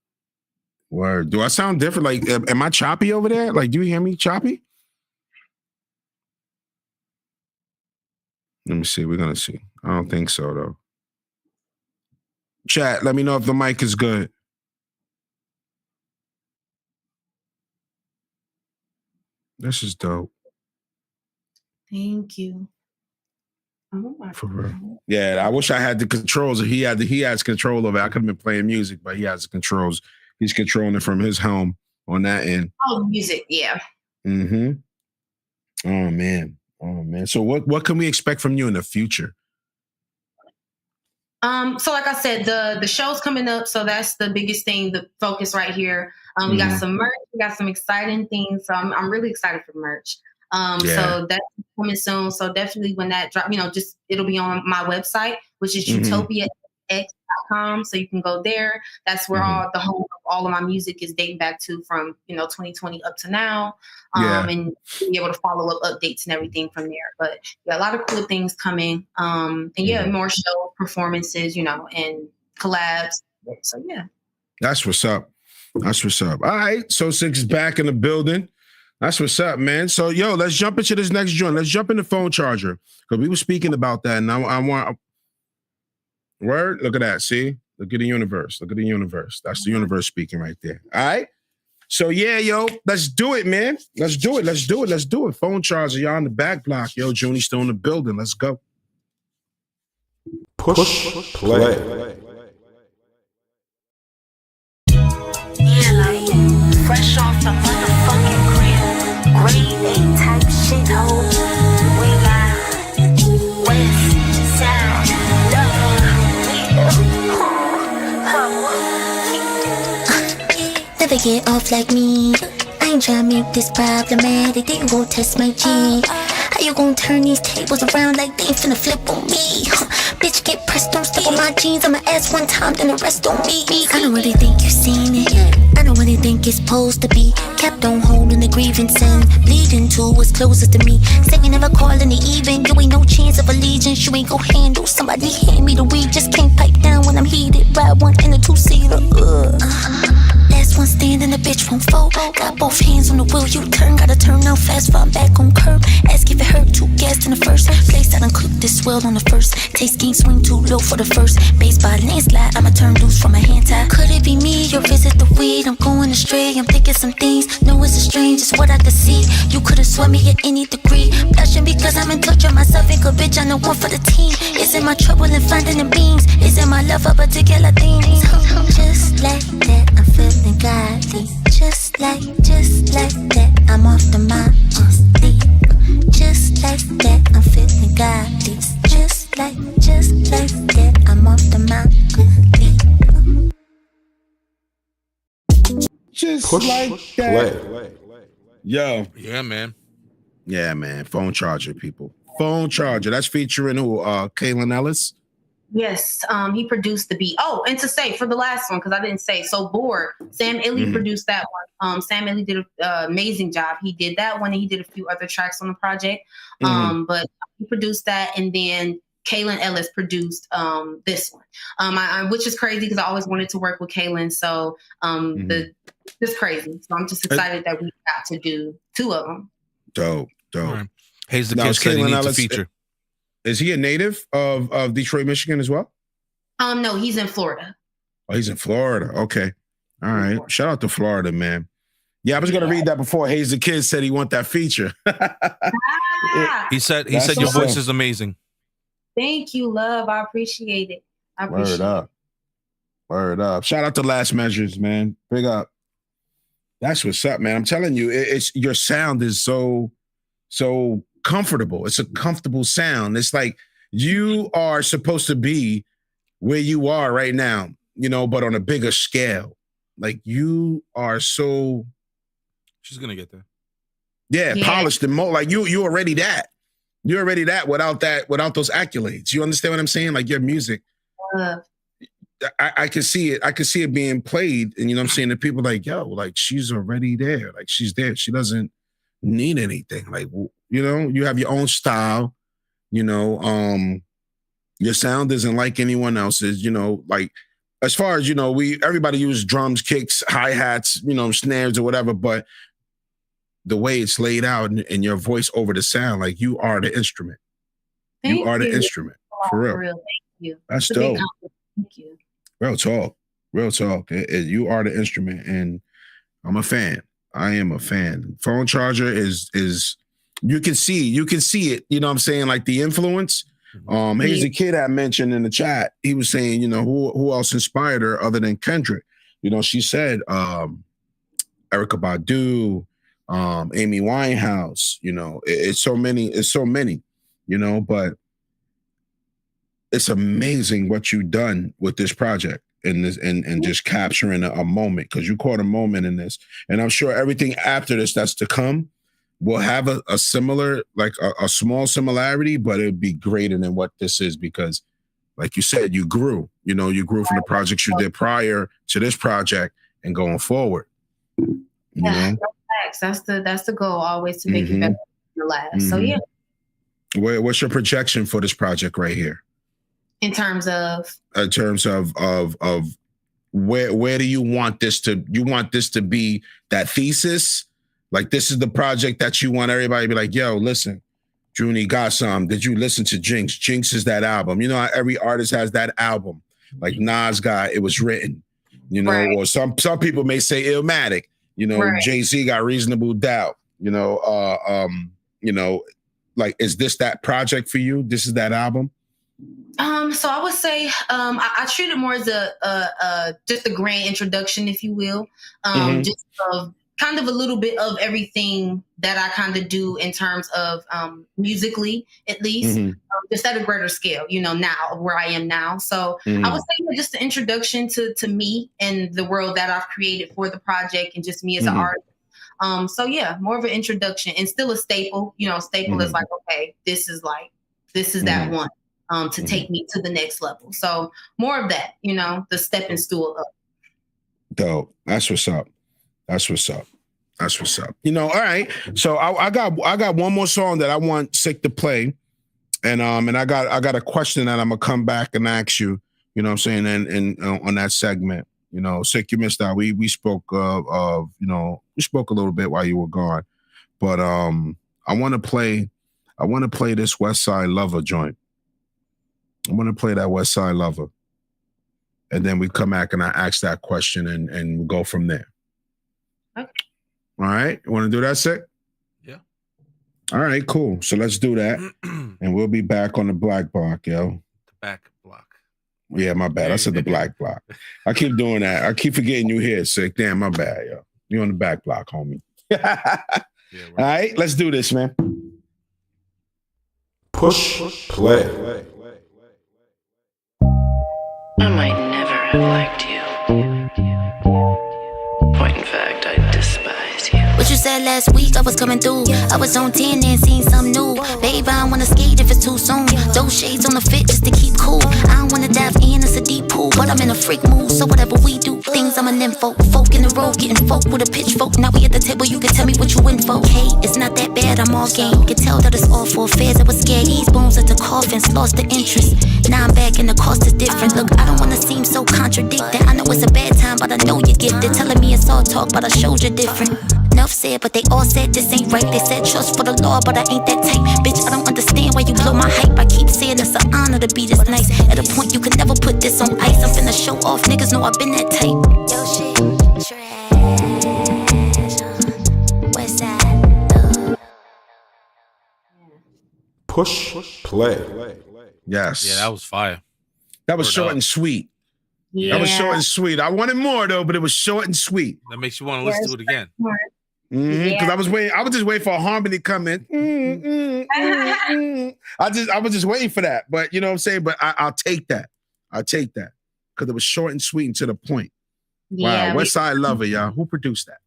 Word. Do I sound different? Like, am I choppy over there? Like, do you hear me choppy? Let me see. We're going to see. I don't think so, though. Chat, let me know if the mic is good. This is dope. Thank you. Oh my For real. Yeah, I wish I had the controls. He has control of it. I could have been playing music, but he has the controls. He's controlling it from his helm on that end. Oh, music, yeah. Mm-hmm. Oh man. So what can we expect from you in the future? So like I said, the show's coming up, so that's the biggest thing, the focus right here. We got some merch, we got some exciting things. So I'm really excited for merch. So that's coming soon. So definitely when that drop, just it'll be on my website, which is utopiax.com. So you can go there. That's where all the home of all of my music is dating back to from 2020 up to now. And be able to follow up updates and everything from there. But yeah, a lot of cool things coming. And more show performances, and collabs. So yeah. That's what's up. All right. So Six is back in the building. That's what's up, man. So, let's jump into this next joint. Let's jump into phone charger. Because we were speaking about that. And I want... Word? Look at that. See? Look at the universe. That's the universe speaking right there. All right? So, let's do it, man. Let's do it. Phone charger, y'all on the back block. JUNII still in the building. Let's go. Push play. Yeah, like fresh off the motherfucking grill. Grade A type shit, ho. We got West Side love. Never get off like me. I ain't tryna make this problematic. They won't test my G. How you gon' turn these tables around like they finna flip on me? Bitch, get pressed, don't step on my jeans. I'ma ask one time, then the rest on me. I don't really think you've seen it. I don't really think it's supposed to be kept on holding the grievance and bleeding to what's closest to me. Say we never calling it even. You ain't no chance of allegiance. You ain't gon' handle somebody hand me the weed. Just can't pipe down when I'm heated. Ride one in a two-seater. Last one standing, the bitch won't fold. Got both hands on the wheel, you turn. Gotta turn out fast, fall back on curb. Ask if it hurt, too gassed in the first place. I done cooked this well on the first. Taste game swing too low for the first. Base by landslide, I'ma turn loose from a hand tie. Could it be me, or is it the weed? I'm going astray, I'm thinking some things. No, it's a strange, it's what I could see. You could've sworn me at any degree. Blushing because I'm in touch with myself. And good bitch, I know one for the team. Is it my trouble in finding the beams? Is it my love for particular things? Just like that, I'm feeling godly. Just like that, I'm off the mind. Just like that, I'm feeling godly. Just like that, I'm off the mind. Just Push like that. play. Yo. Yeah, man. Yeah, man. Phone charger, people. Phone charger. That's featuring who? Kaylin Ellis. Yes, he produced the beat. Oh, and to say for the last one, because I didn't say, so Bored, Sam Illy produced that one. Sam Illy did an amazing job. He did that one, and he did a few other tracks on the project. But he produced that, and then Kaylin Ellis produced this one, which is crazy because I always wanted to work with Kaylin. So just crazy. So I'm just excited that we got to do two of them. Dope. Right. Hayes the Kid said he needs a feature. Is he a native of Detroit, Michigan as well? No, he's in Florida. Oh, he's in Florida. Okay. All right. Shout out to Florida, man. Yeah, I was gonna read that before. Hayes the Kid said he want that feature. He said your voice is amazing. Thank you, love. I appreciate it. Word up. Word up. Shout out to Last Measures, man. Big up. That's what's up, man. I'm telling you, it's your sound is so comfortable. It's a comfortable sound. It's like you are supposed to be where you are right now, but on a bigger scale. Like you are so. She's gonna get there. Yeah, polished and more. Like you already that. You're already that without those accolades. You understand what I'm saying? Like your music. I can see it. I can see it being played, and I'm saying that people like, yo, like she's already there. Like she's there. She doesn't need anything. Like you have your own style. Your sound isn't like anyone else's. Like as far as everybody uses drums, kicks, hi-hats, snares or whatever, but the way it's laid out and your voice over the sound, like you are the instrument. You are the instrument. For real. Thank you. That's dope. Thank you. Real talk. You are the instrument, and I'm a fan. I am a fan. Phone Charger is you can see it. You know what I'm saying? Like the influence. Here's the kid I mentioned in the chat. He was saying, who else inspired her other than Kendrick? She said Erykah Badu, Amy Winehouse. It's so many. But it's amazing what you've done with this project and just capturing a moment, because you caught a moment in this. And I'm sure everything after this that's to come will have a similar, like a small similarity, but it'd be greater than what this is, because like you said, you grew, you grew from the projects you did prior to this project and going forward. That's the goal, always to make it better than the last. So yeah. What's your projection for this project right here? In terms of where do you want this to be that thesis? Like this is the project that you want everybody to be like, yo, listen, JUNII got some. Did you listen to Jinx? Jinx is that album. How every artist has that album. Like Nas got It Was Written, right. Or some people may say Illmatic, right. Jay-Z got Reasonable Doubt, like, is this that project for you? This is that album? So I would say I treat it more as a just a grand introduction, if you will, just of kind of a little bit of everything that I kind of do in terms of musically, at least, just at a greater scale, now where I am now. So I would say just the introduction to me and the world that I've created for the project, and just me as an artist. So yeah, more of an introduction, and still a staple. Staple is like, okay, this is that one. To take me to the next level. So more of that, the stepping stool up. Dope. That's what's up. All right. So I got one more song that I want Sick to play. And I got a question that I'm gonna come back and ask you, what I'm saying, and on that segment. Sick, you missed out. We spoke we spoke a little bit while you were gone. But I wanna play this West Side Lover joint. I'm going to play that West Side Lover. And then we come back and I ask that question and we go from there. Okay. All right. You want to do that, Sick? Yeah. All right, cool. So let's do that. And we'll be back on the black block, yo. The back block. Yeah, my bad. I said the black block. I keep doing that. I keep forgetting you here, Sick. Damn, my bad, yo. You on the back block, homie. All right, let's do this, man. Push play. I might never have liked you. Point in fact, I despise you. What you said last week, I was coming through. I was on 10 and seen something new. Babe, I don't wanna skate if it's too soon. Those shades on the fit just to keep cool. I don't wanna dive in, it's a deep pool. But I'm in a freak mood, so whatever we do, things I'm a nympho. Folk in the road, getting folk with a pitchfork. Now we at the table, you can tell me what you in for. Hey, it's not that bad, I'm all game. Can tell that it's all for affairs. I was scared, these bones at the coffins, lost the interest. Now I'm back and the cost is different. Look, I don't wanna seem so contradicting. I know it's a bad time, but I know you get it. Telling me it's all talk, but I showed you different. Enough said, but they all said this ain't right. They said trust for the law, but I ain't that type. Bitch, I don't understand why you blow my hype. I keep saying It's an honor to be this nice. At a point you could never put this on ice. I'm finna show off, niggas know I've been that type. Yo shit, trash. West side. Push play. Yes. Yeah, that was fire. That was Word short up. and sweet. Yeah. That was short and sweet. I wanted more though, but it was short and sweet. That makes you want to listen to it again. Because I was just waiting for a harmony to come in. I was just waiting for that. But you know what I'm saying? But I'll take that. I'll take that. Because it was short and sweet and to the point. Wow. West Side Lover, y'all. Who produced that?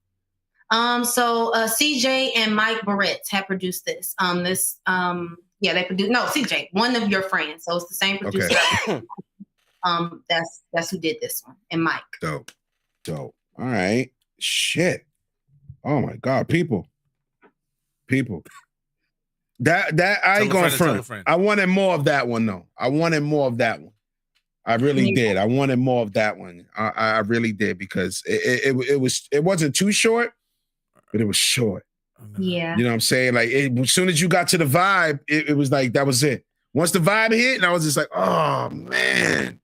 So CJ and Mike Barretts had produced this. They produced CJ, one of your friends. So it's the same producer. Okay. That's who did this one. And Mike. Dope. All right. Shit. Oh my God, people. That I ain't going front. I wanted more of that one though. I really did. I wanted more of that one. I really did because it wasn't too short, but it was short. Yeah. You know what I'm saying? Like as soon as you got to the vibe, it was like that was it. Once the vibe hit, and I was just like, oh man.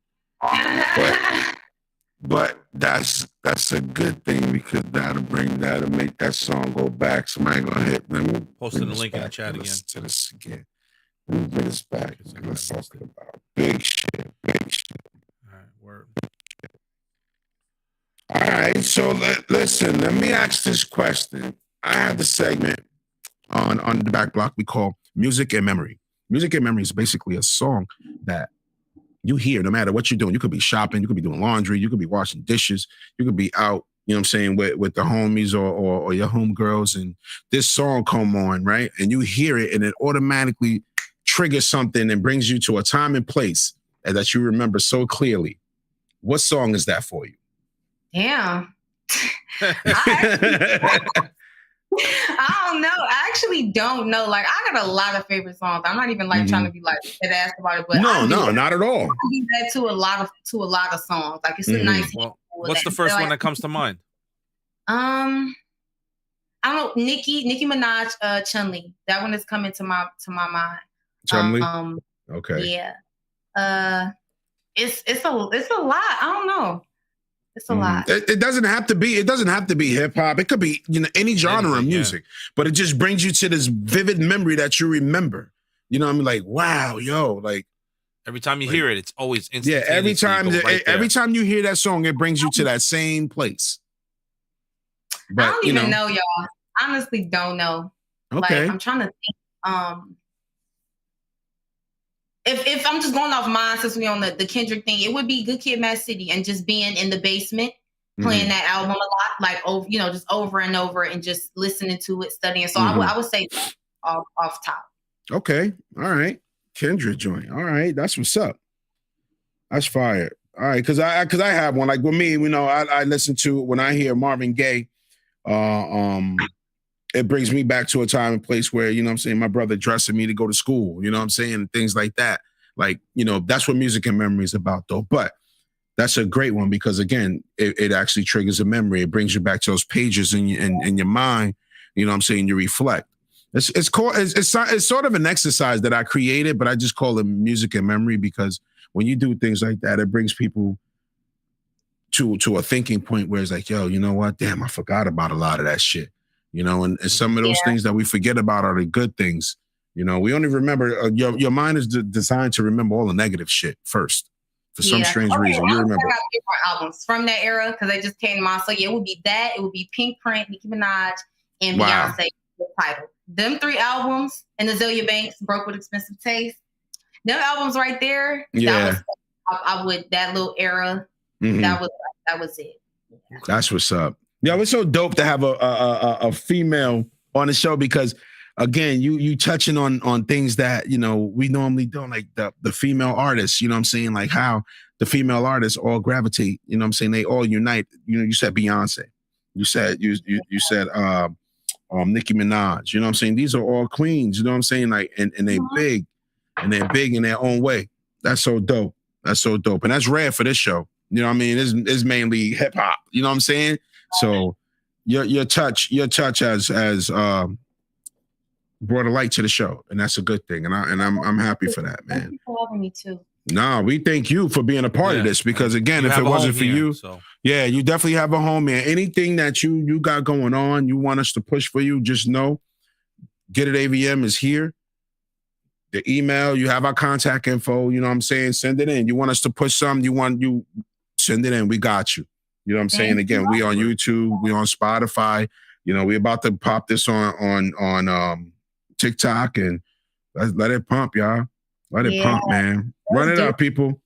But that's a good thing because that'll make that song go back. Somebody gonna hit them. Posting the link in the chat again. To this again. Let me bring this back. Let's talk about big shit. All right, word. All right, so listen. Let me ask this question. I have the segment on the back block we call Music and Memory. Music and Memory is basically a song that you hear no matter what you're doing. You could be shopping, you could be doing laundry, you could be washing dishes, you could be out, you know what I'm saying, with the homies or your homegirls, and this song come on, right? And you hear it and it automatically triggers something and brings you to a time and place that you remember so clearly. What song is that for you? Damn. I don't know. I actually don't know. Like, I got a lot of favorite songs. I'm not even like trying to be like dead ass about it, but no, not at all. I do that to a lot of songs. Like, it's a nice. Well, what's the first one that comes to mind? I don't know. Nicki Minaj, Chun-Li. That one is coming to my mind. Chun-Li. Okay. Yeah. It's a lot. I don't know. It's a lot. It doesn't have to be hip hop. It could be, any genre of music, but it just brings you to this vivid memory that you remember. You know what I mean? Like, wow, yo, like every time you hear it, it's always instant. Yeah, every time you hear that song, it brings you to that same place. But, I don't even know, y'all. Honestly, don't know. Okay. Like, I'm trying to think. If I'm just going off mine, since we on the Kendrick thing, it would be Good Kid, Mad City, and just being in the basement, playing that album a lot, like just over and over, and just listening to it, studying. So I would say off top. Okay, all right, Kendrick joint. All right, that's what's up. That's fire. All right, because I have one. Like with me, I listen to when I hear Marvin Gaye. It brings me back to a time and place where, you know what I'm saying, my brother dressing me to go to school, you know what I'm saying, and things like that. Like, that's what Music and Memory is about, though. But that's a great one because, again, it actually triggers a memory. It brings you back to those pages in your mind, you know what I'm saying, you reflect. It's sort of an exercise that I created, but I just call it Music and Memory because when you do things like that, it brings people to a thinking point where it's like, yo, you know what? Damn, I forgot about a lot of that shit. And some of those things that we forget about are the good things. We only remember, your mind is designed to remember all the negative shit first. For some strange reason. You remember. I got different albums from that era because they just came to mind. So yeah, it would be that. It would be Pink Print, Nicki Minaj, and Beyonce. The title. Them 3 albums and Azealia Banks, Broke with Expensive Taste. Them albums right there. Yeah. I would, that little era. That was it. Yeah. That's what's up. Yeah, it's so dope to have a female on the show because, again, you touching on things that, we normally don't, like the female artists, you know what I'm saying? Like how the female artists all gravitate, you know what I'm saying? They all unite. You said Beyonce. You said Nicki Minaj, you know what I'm saying? These are all queens, you know what I'm saying? Like, and they're big in their own way. That's so dope. That's so dope. And that's rare for this show. You know what I mean? It's mainly hip hop, you know what I'm saying? So your touch as brought a light to the show, and that's a good thing. And I'm happy for that, man. Thank you for having me too. No, we thank you for being a part of this because again, if it wasn't for you, yeah, you definitely have a home, man. Anything that you got going on, you want us to push for you, just know Get It AVM is here. The email, you have our contact info, you know what I'm saying? Send it in. You want us to push something, you send it in. We got you. You know what I'm saying? Again, we on YouTube, we on Spotify. You know, we about to pop this on TikTok and let it pump, y'all. Let it pump, man. Run it up, people.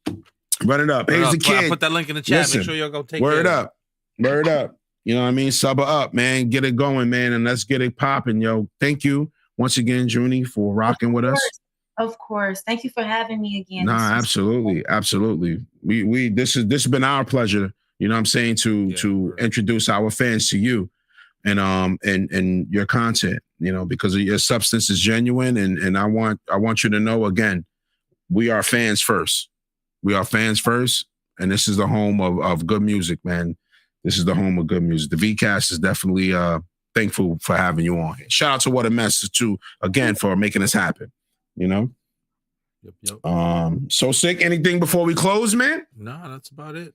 Run it up. Here's the kid. I put that link in the chat. Listen, make sure y'all go take word up. Word up. You know what I mean? Sub it up, man. Get it going, man. And let's get it popping, yo. Thank you once again, JUNII, for rocking with us. Of course. Thank you for having me again. Nah, absolutely. Absolutely. This has been our pleasure, you know what I'm saying, to introduce our fans to you and your content, you know, because your substance is genuine. And I want you to know again, we are fans first. We are fans first. And this is the home of good music, man. This is the home of good music. The VCast is definitely thankful for having you on here. Shout out to What a Mess too, again, for making this happen. You know? Yep. So sick. Anything before we close, man? No, that's about it.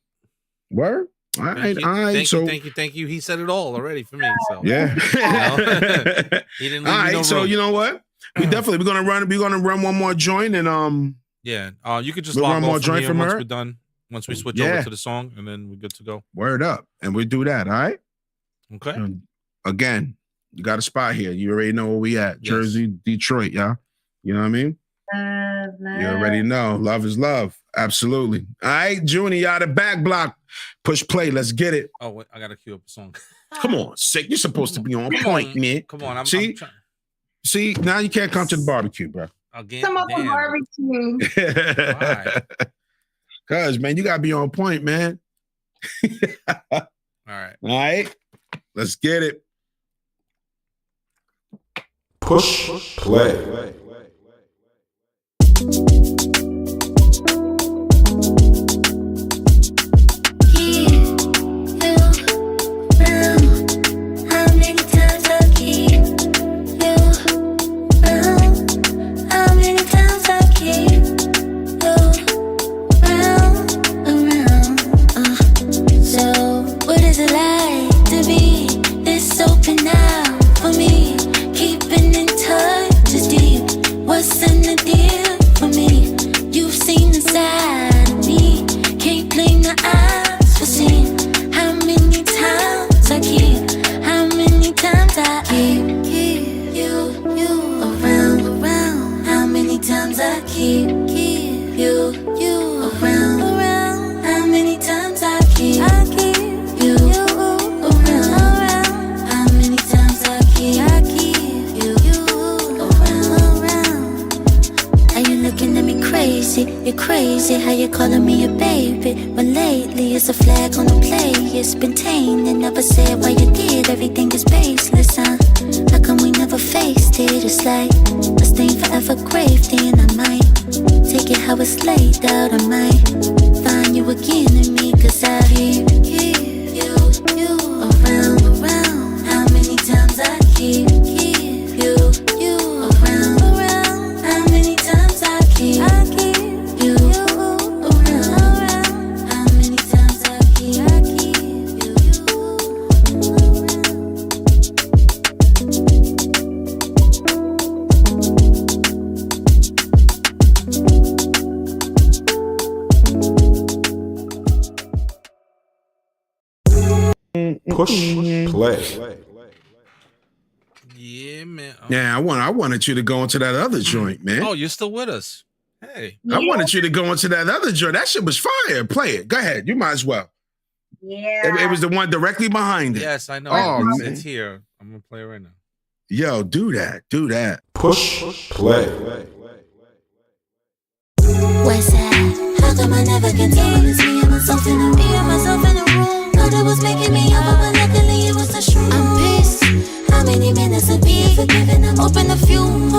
Word? All right. Thank you. He said it all already for me. So yeah. He didn't leave all right. no So room. you know what? We're gonna run one more joint and yeah. You could just we'll log run more off joint from once her. we're done. Once we switch over to the song, and then we're good to go. Word up, and we do that. All right. Okay. And again, you got a spot here. You already know where we at. Yes. Jersey, Detroit, y'all. You know what I mean? Love. You already know. Love is love. Absolutely. All right, JUNII, y'all the back block. Push play. Let's get it. Oh, wait, I gotta cue up a song. Come on, sick. You're supposed to be on point, man. Come on. See, now you can't come to the barbecue, bro. Again, come up on barbecue. Right. Cause man, you gotta be on point, man. All right. All right. Let's get it. Push play. Push play. Yeah, man. Yeah, I wanted you to go into that other joint, man. Oh, you're still with us. Hey. I wanted you to go into that other joint. That shit was fire. Play it. Go ahead. You might as well. Yeah. It was the one directly behind it. Yes, I know. Oh, man. It's here. I'm gonna play it right now. Yo, do that. Do that. Push play. What's that? How come I never can tell when it's me and myself in the room? Thought it was making me up, but luckily it was the shroom. I'm pissed. How many minutes of being forgiven? I'm open the fume.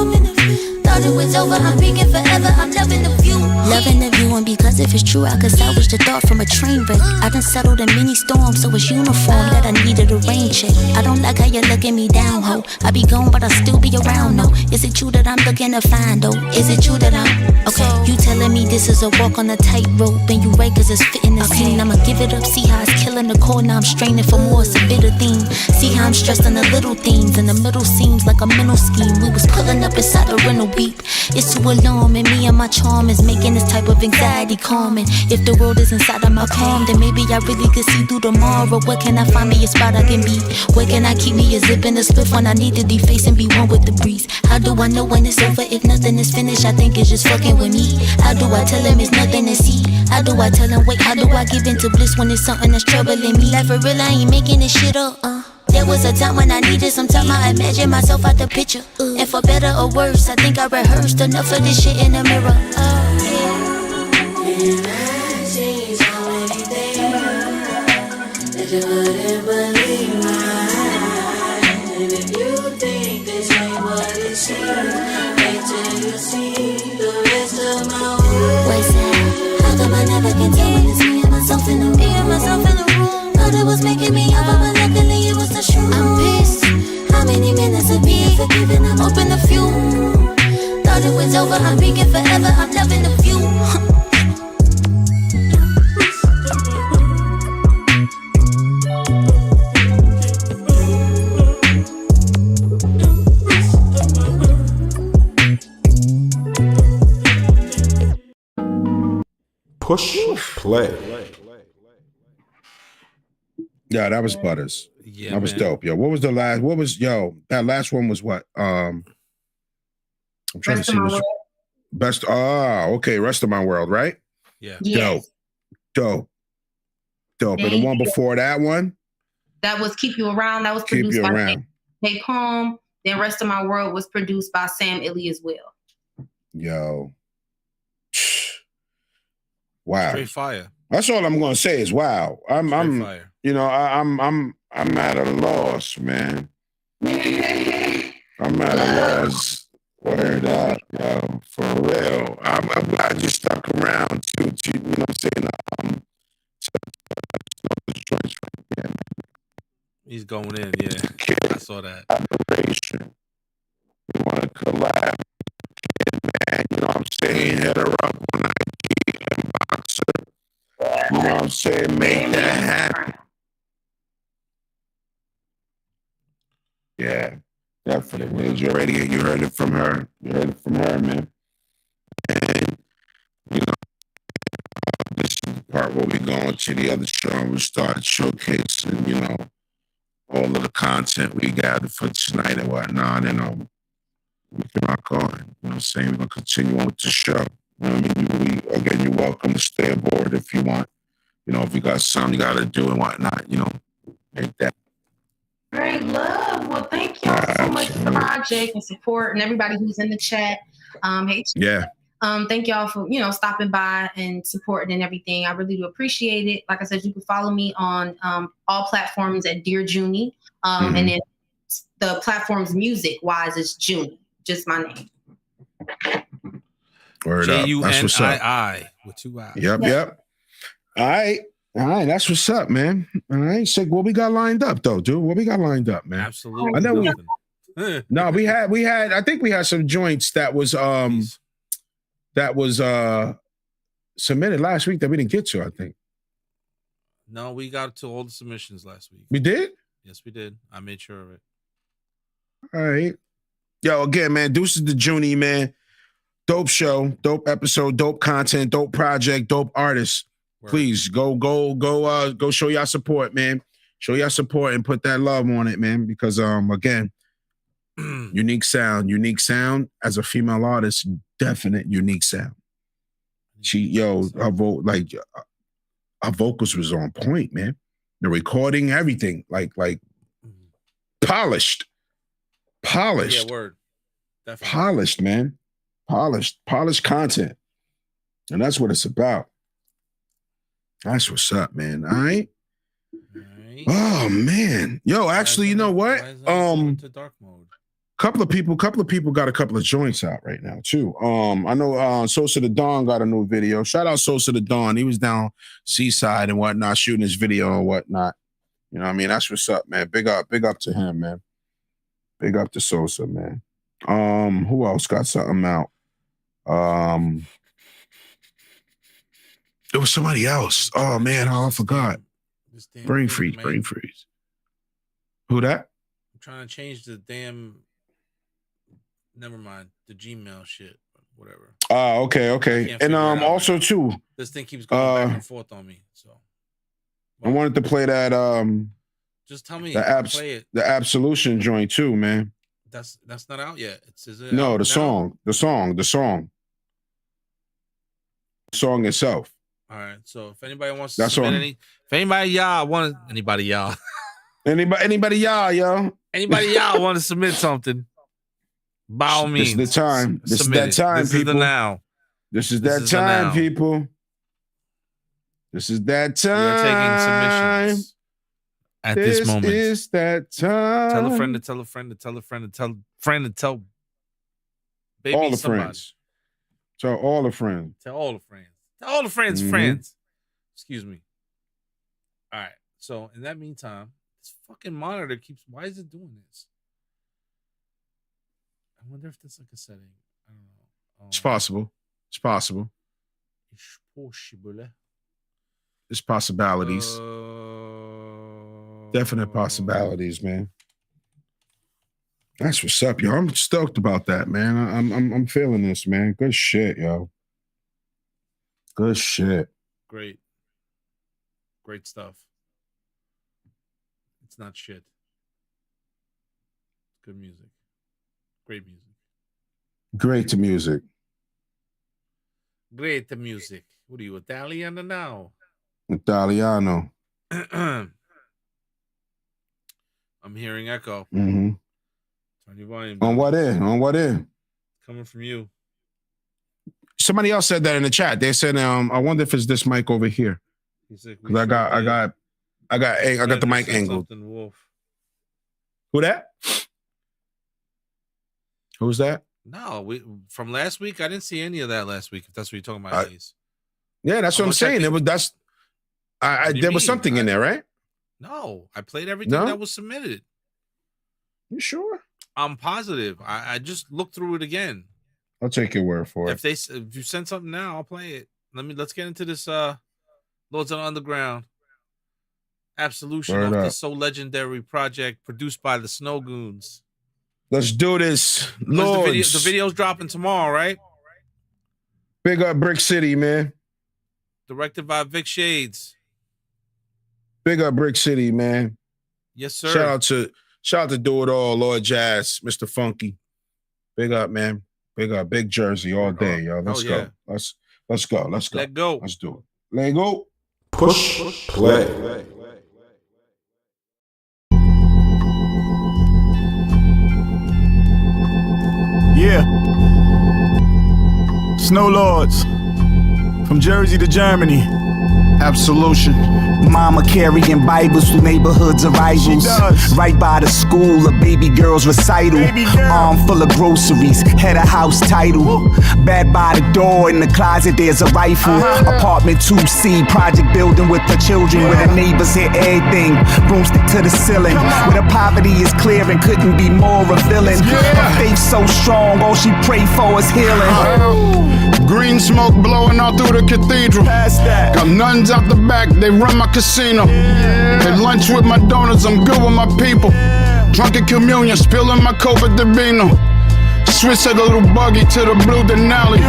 Thought it was over, I'm peeking forever. I'm loving the view. Loving the view, and because Cause if it's true, I could salvage the thought from a train wreck. I done settled in many storms, so it's uniform that I needed a rain check. I don't like how you're looking me down, ho. I be gone, but I still be around, no. Is it true that I'm looking to find, though? Is it true that I'm okay? You telling me this is a walk on a tightrope, and you right, cause it's fitting the scene. I'ma give it up, see how it's killing the core. Now I'm straining for more, it's a bitter theme. See how I'm stressed on the little things, and the middle seems like a mental scheme. We was pulling up inside a rental beat. It's too alarming, me and my charm is making this type of anxiety calming. If the world is inside of my palm, then maybe I really could see through tomorrow. Where can I find me a spot I can be? Where can I keep me a zip and a spliff when I need to deface and be one with the breeze? How do I know when it's over if nothing is finished? I think it's just fucking with me. How do I tell him it's nothing to see? How do I tell him wait? How do I give into bliss when it's something that's troubling me? Like for real, I ain't making this shit up. There was a time when I needed some time. I imagine myself out the picture. And for better or worse, I think I rehearsed enough of this shit in the mirror. That you wouldn't believe mine. And if you think this ain't what it seems, wait till you see the rest of my world. What's that? How come I never can tell when it's me and myself in the room? Me and myself in the room. Thought it was making me up, but luckily it was the truth. I'm pissed. How many minutes of being forgiven? I'm open a few. Thought it was over, I'm being forever. I'm loving the view. Push play. Yeah, that was Butters. Yeah, that was man. dope. Yo, what was the last? What was that last one was what? I'm trying Rest to see of my what's world. best. Okay, rest of my world, right? Yeah. Yes. Dope. And the Thank one you. before that one, That was Keep You Around. That was Keep produced You by Around. Jay Palm. Then Rest of My World was produced by Sam Illy as well. Yo. Wow. Straight fire. That's all I'm gonna say is wow. I'm Fire. you know, I'm at a loss, man. I'm at a loss. Word up, yo, for real. I'm glad you stuck around to you know what I'm saying. The joints right there. He's going in, yeah. I saw that. Collaboration. We want to collab, man. You know what I'm saying? Hit her up on IG, inbox her. You know what I'm saying? Make that happen. Yeah, definitely. You heard it from her. You heard it from her, man. And, you know, this is the part where we go into the other show and we start showcasing, you know, all of the content we gathered for tonight and whatnot. And we can rock on. You know what I'm saying? We're going to continue on with the show. You know what I mean? Again, you're welcome to stay aboard if you want. You know, if you got something you got to do and whatnot, you know, make that. Great love. Well, thank y'all so much for the project and support and everybody who's in the chat. Hey, yeah. Thank y'all for, you know, stopping by and supporting and everything. I really do appreciate it. Like I said, you can follow me on all platforms at Dear JUNII. And then the platforms music-wise is JUNII, just my name. Word up. That's what's up. JUNII with 2 I's. Yep. All right. That's what's up, man. All right. So what we got lined up though, dude? What we got lined up, man? Absolutely. I know nothing. No, we had I think we had some joints that was submitted last week that we didn't get to, I think. No, we got to all the submissions last week. We did? Yes, we did. I made sure of it. All right. Yo, again, man, deuces to JUNII, man. Dope show, dope episode, dope content, dope project, dope artist. Word. Please go show y'all support, man. Show y'all support and put that love on it, man. Because again, unique sound as a female artist, definite unique sound. Her vocals was on point, man. The recording, everything, like polished. Yeah, word. Definitely. Polished, man. Polished content. And that's what it's about. That's what's up, man. All right. Oh man. Yo, actually, you know what? To dark mode. Couple of people got a couple of joints out right now too. I know Sosa the Don got a new video. Shout out Sosa the Don. He was down Seaside and whatnot, shooting his video and whatnot. You know what I mean? That's what's up, man. Big up to him, man. Big up to Sosa, man. Who else got something out? There was somebody else. Oh man, I forgot. Brain freeze. Who that? I'm trying to change the damn. Never mind the Gmail shit. Whatever. Okay. And also too, this thing keeps going back and forth on me. So I wanted to play that. Just tell me. Play it. The Absolution joint too, man. That's not out yet. Is it no, out the song itself. All right. So if anybody wants to submit anybody y'all want to submit something, by all means. This is the time. This is that time, this people. Is the now. This is that time, people. This is that time. We are taking submissions at this moment. This is that time. Tell a friend to tell a friend to tell a friend to tell a friend to tell baby all the somebody. friends. Tell all the friends. Tell all the friends. Tell all the friends' friends. Excuse me. All right. So in that meantime, this fucking monitor keeps. Why is it doing this? I wonder if that's like a setting. I don't know. It's possible. It's possible. It's possible. There's possibilities. Definite possibilities, man. That's what's up, yo. I'm stoked about that, man. I'm feeling this, man. Good shit, yo. Good shit. Great stuff. It's not shit. Good music. Great music. Great music. Great music. What are you, Italian now? Italiano. I'm hearing echo. Mm-hmm. Turn your volume down. On what end? Coming from you. Somebody else said that in the chat. They said, I wonder if it's this mic over here. Because I got the mic angled. Wolf. Who that? Who's that? No, from last week. I didn't see any of that last week. If that's what you're talking about, yeah, that's what I'm saying. There was something in there, right? No, I played everything that was submitted. You sure? I'm positive. I just looked through it again. I'll take your word for it. If you send something now, I'll play it. Let's get into this. Lords of the Underground. Absolution of the So Legendary project produced by the Snow Goons. Let's do this. Lords. The video's dropping tomorrow, right? Big up Brick City, man. Directed by Vic Shades. Big up Brick City, man. Yes, sir. Shout out to Do It All, Lord Jazz, Mr. Funky. Big up, man. Big up, Big Jersey all day, y'all. Let's go. Let's go. Let go. Let's do it. Let go. Push play. Yeah. Snow Lords. From Jersey to Germany. Absolution. Mama carrying Bibles through neighborhoods of rivals. Right by the school, a baby girl's recital. Arm full of groceries, head of house title. Bed by the door, in the closet there's a rifle. Apartment 2C, project building with the children. Where the neighbors hear everything, broomstick to the ceiling. Where the poverty is clear and couldn't be more revealing. Her faith so strong, all she prayed for is healing. Green smoke blowing out through the cathedral. Got nuns out the back, they run my casino. Had lunch with my donors, I'm good with my people. Drunken communion, spilling my Copa de Vino. Switch a little buggy to the blue Denali.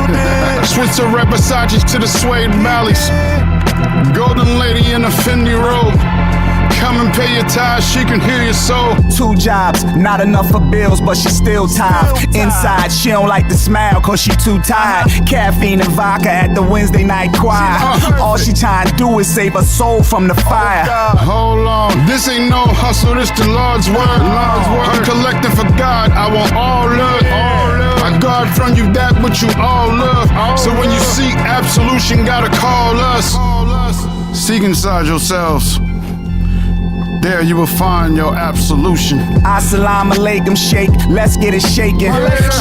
Switch the red Versace to the suede valleys. Golden lady in a Fendi robe. Come and pay your tithes, she can hear your soul. 2 jobs, not enough for bills, but she still tired. Inside, she don't like to smile cause she too tired. Caffeine and vodka at the Wednesday night choir. All she trying to do is save her soul from the fire. Hold on, this ain't no hustle, this the Lord's word. I'm collecting for God, I want all love. I guard from you that which you all love. So when you seek absolution, gotta call us. Seek inside yourselves. There you will find your absolution. Assalamu alaikum, shake. Let's get it shaking.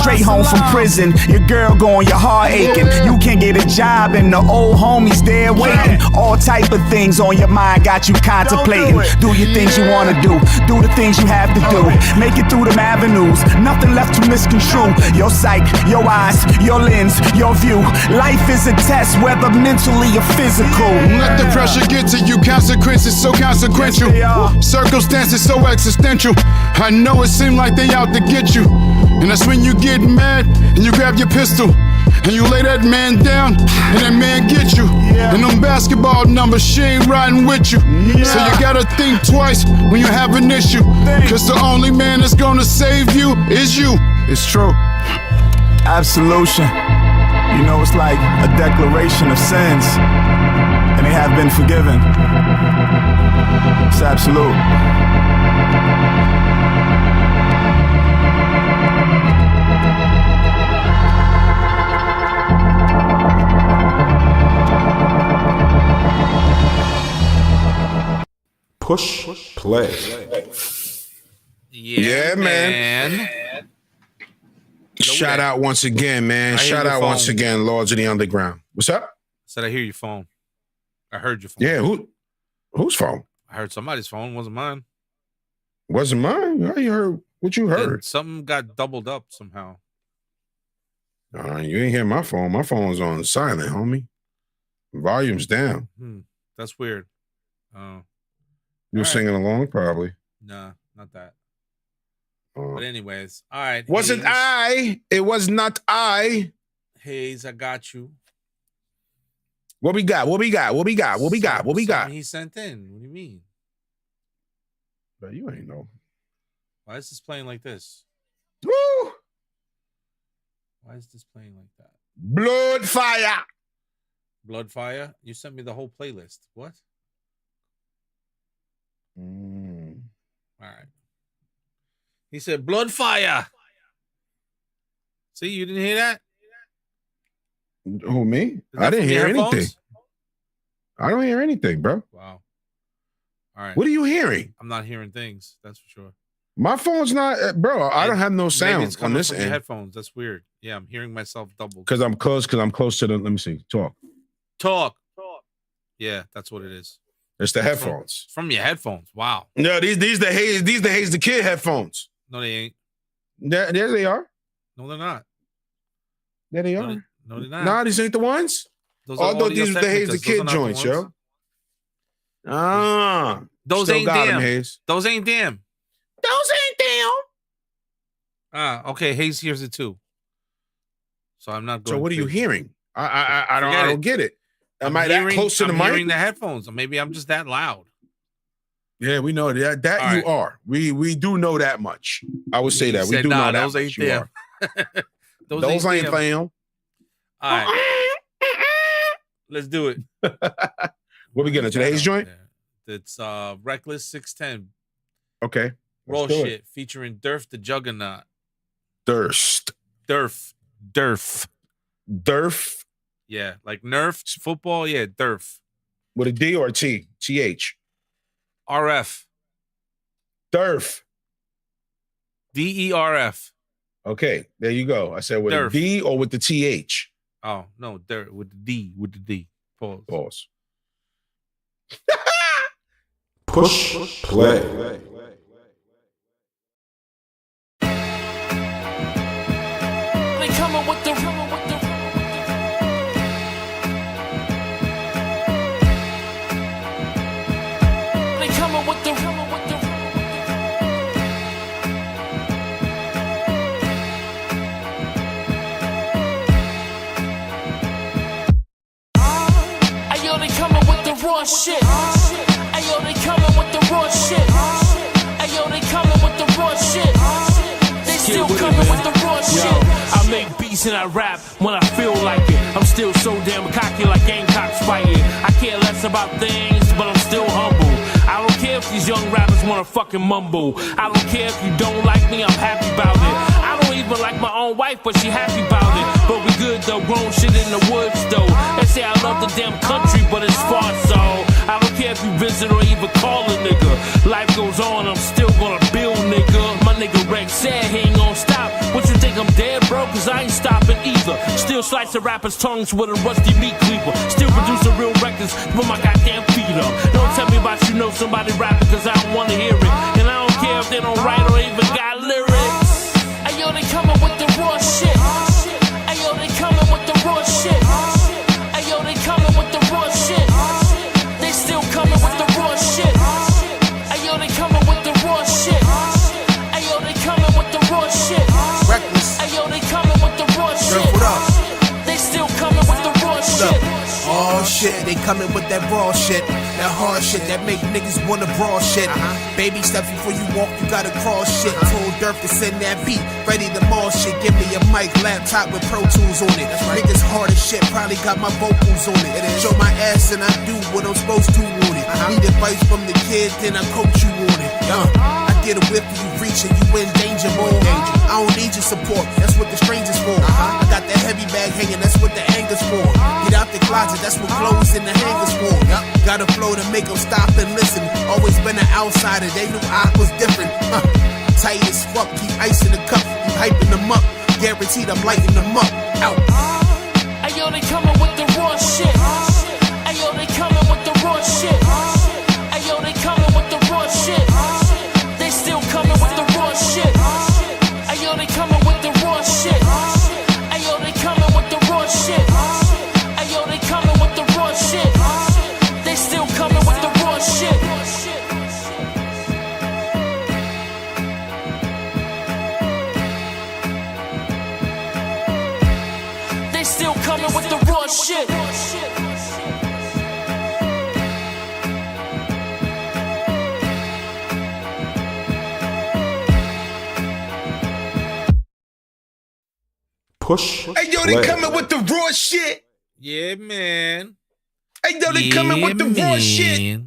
Straight home from prison. Your girl going, your heart aching. You can't get a job and the old homies there waiting. All type of things on your mind got you contemplating. Do your things you wanna do. Do the things you have to do. Make it through them avenues. Nothing left to misconstrue. Your sight, your eyes, your lens, your view. Life is a test, whether mentally or physical. Let the pressure get to you. Consequences so consequential. Circumstances so existential. I know it seemed like they out to get you. And that's when you get mad and you grab your pistol and you lay that man down and that man get you. And them basketball numbers, she ain't riding with you. So you gotta think twice when you have an issue. Cause the only man that's gonna save you is you. It's true. Absolution. You know, it's like a declaration of sins, and they have been forgiven. It's absolute. Push play. Yeah, man. Shout out once again, man. Shout out once again, Lords of the Underground. What's up? Said I hear your phone. I heard your phone. Yeah, whose phone? I heard somebody's phone. Wasn't mine. Wasn't mine? I heard what you heard. And something got doubled up somehow. You ain't hear my phone. My phone was on silent, homie. Volume's down. That's weird. You were singing along, probably. Nah, not that. But anyways, all right. Wasn't Hayes. I? It was not I. Hayes, I got you. What we got? What we got? What we got? What we got? What we got? Something he sent in. What do you mean? But you ain't know. Why is this playing like this? Woo! Why is this playing like that? Blood fire. Blood fire? You sent me the whole playlist. What? All right. He said, blood fire. See, you didn't hear that? Who, me? I didn't hear anything. I don't hear anything, bro. Wow. All right. What are you hearing? I'm not hearing things. That's for sure. My phone's not, bro. I don't have no sound on this end. Headphones. That's weird. Yeah, I'm hearing myself double. Because I'm close to the, let me see. Talk. Yeah, that's what it is. It's the headphones. From your headphones. Wow. No, these the Hayes the Kid headphones. No, they ain't. There they are. No, they're not. There they are. No, they're not. Nah, these ain't the ones. Although these were the Hayes the Kid joints, yo. Those ain't them. Those ain't them. Those ain't them. Okay. Hayes hears it too. So I'm not going. So what are you hearing? I don't get it. Am I that close to the mic? I'm hearing the headphones. Or maybe I'm just that loud. Yeah, we know that right. You are. We do know that much. I would say that. We do know that those ain't them. Those ain't them. All right. Let's do it. What we getting? Today's joint? It's Reckless 610. Okay. Raw shit featuring Durf the Juggernaut. Durf. Yeah, like Nerf football. Yeah, Durf. With a D or a T? TH. RF. Durf. DERF. Okay, there you go. I said with Durf. A D or with the TH? Oh, no, Durf with the D. With the D. Pause. Push play. They coming with the raw shit. Ayo, they coming with the raw shit. Ayo, they coming with the raw shit. They still coming with the raw shit. I make beats and I rap when I feel like it. I'm still so damn cocky like Gamecocks fighting. I care less about things, but I'm still humble. I don't care if these young rappers wanna fucking mumble. I don't care if you don't like me, I'm happy about it. I don't even like my own wife, but she happy about it. But we good though, grown shit in the woods though. They say I love the damn country, but it's far so. I don't care if you visit or even call a nigga. Life goes on, I'm still gonna build, nigga. My nigga Rex said he ain't gonna stop. What you think, I'm dead, bro? Cause I ain't stopping either. Still slice the rappers' tongues with a rusty meat cleaver. Still producing real records, put my goddamn feet up. Don't tell me about you know somebody rapping, cause I don't wanna hear it. And I don't care if they don't write or even got lyrics. Ayo, they coming with the raw shit. Ayo, they coming with the raw shit. Ayo, they coming with the raw shit. They still coming with the raw shit. Ayo, they coming with the raw shit. Ayo, they coming with the raw shit. Reckless. Ayo, they coming with the raw shit. What up? They still coming with the raw shit. Oh shit, they coming with that raw shit. That hard shit that make niggas wanna brawl shit. Baby steps before you walk, you gotta cross shit. Told Durf to send that beat, ready to maul shit. Give me a mic, laptop with Pro Tools on it. Niggas hard as shit, probably got my vocals on it. Show my ass and I do what I'm supposed to on it. Need advice from the kids, then I coach you on it. I get a whip and you reach and you in danger, boy. I don't need your support, that's what the strangers for. I got the heavy bag hanging, that's what the anger's for. Get out the closet, that's what clothes in the hangers for. Got a flow to make them stop and listen. Always been an outsider, they knew I was different. Tight as fuck, keep ice in the cup, keep hyping them up. Guaranteed I'm lighting them up. Out. Ayo, they coming with the raw shit. Ayo, they coming with the raw shit. Ayo, they coming with the raw shit. They still coming with the raw shit. Ayo, they coming with the raw shit. Ayo, they coming with the raw shit. Ayo, they coming with the raw shit. They still coming with the raw shit. They still coming with the raw shit. Push. Hey, yo, they coming with the raw shit. Yeah, man. Hey, yo, they coming with the raw shit.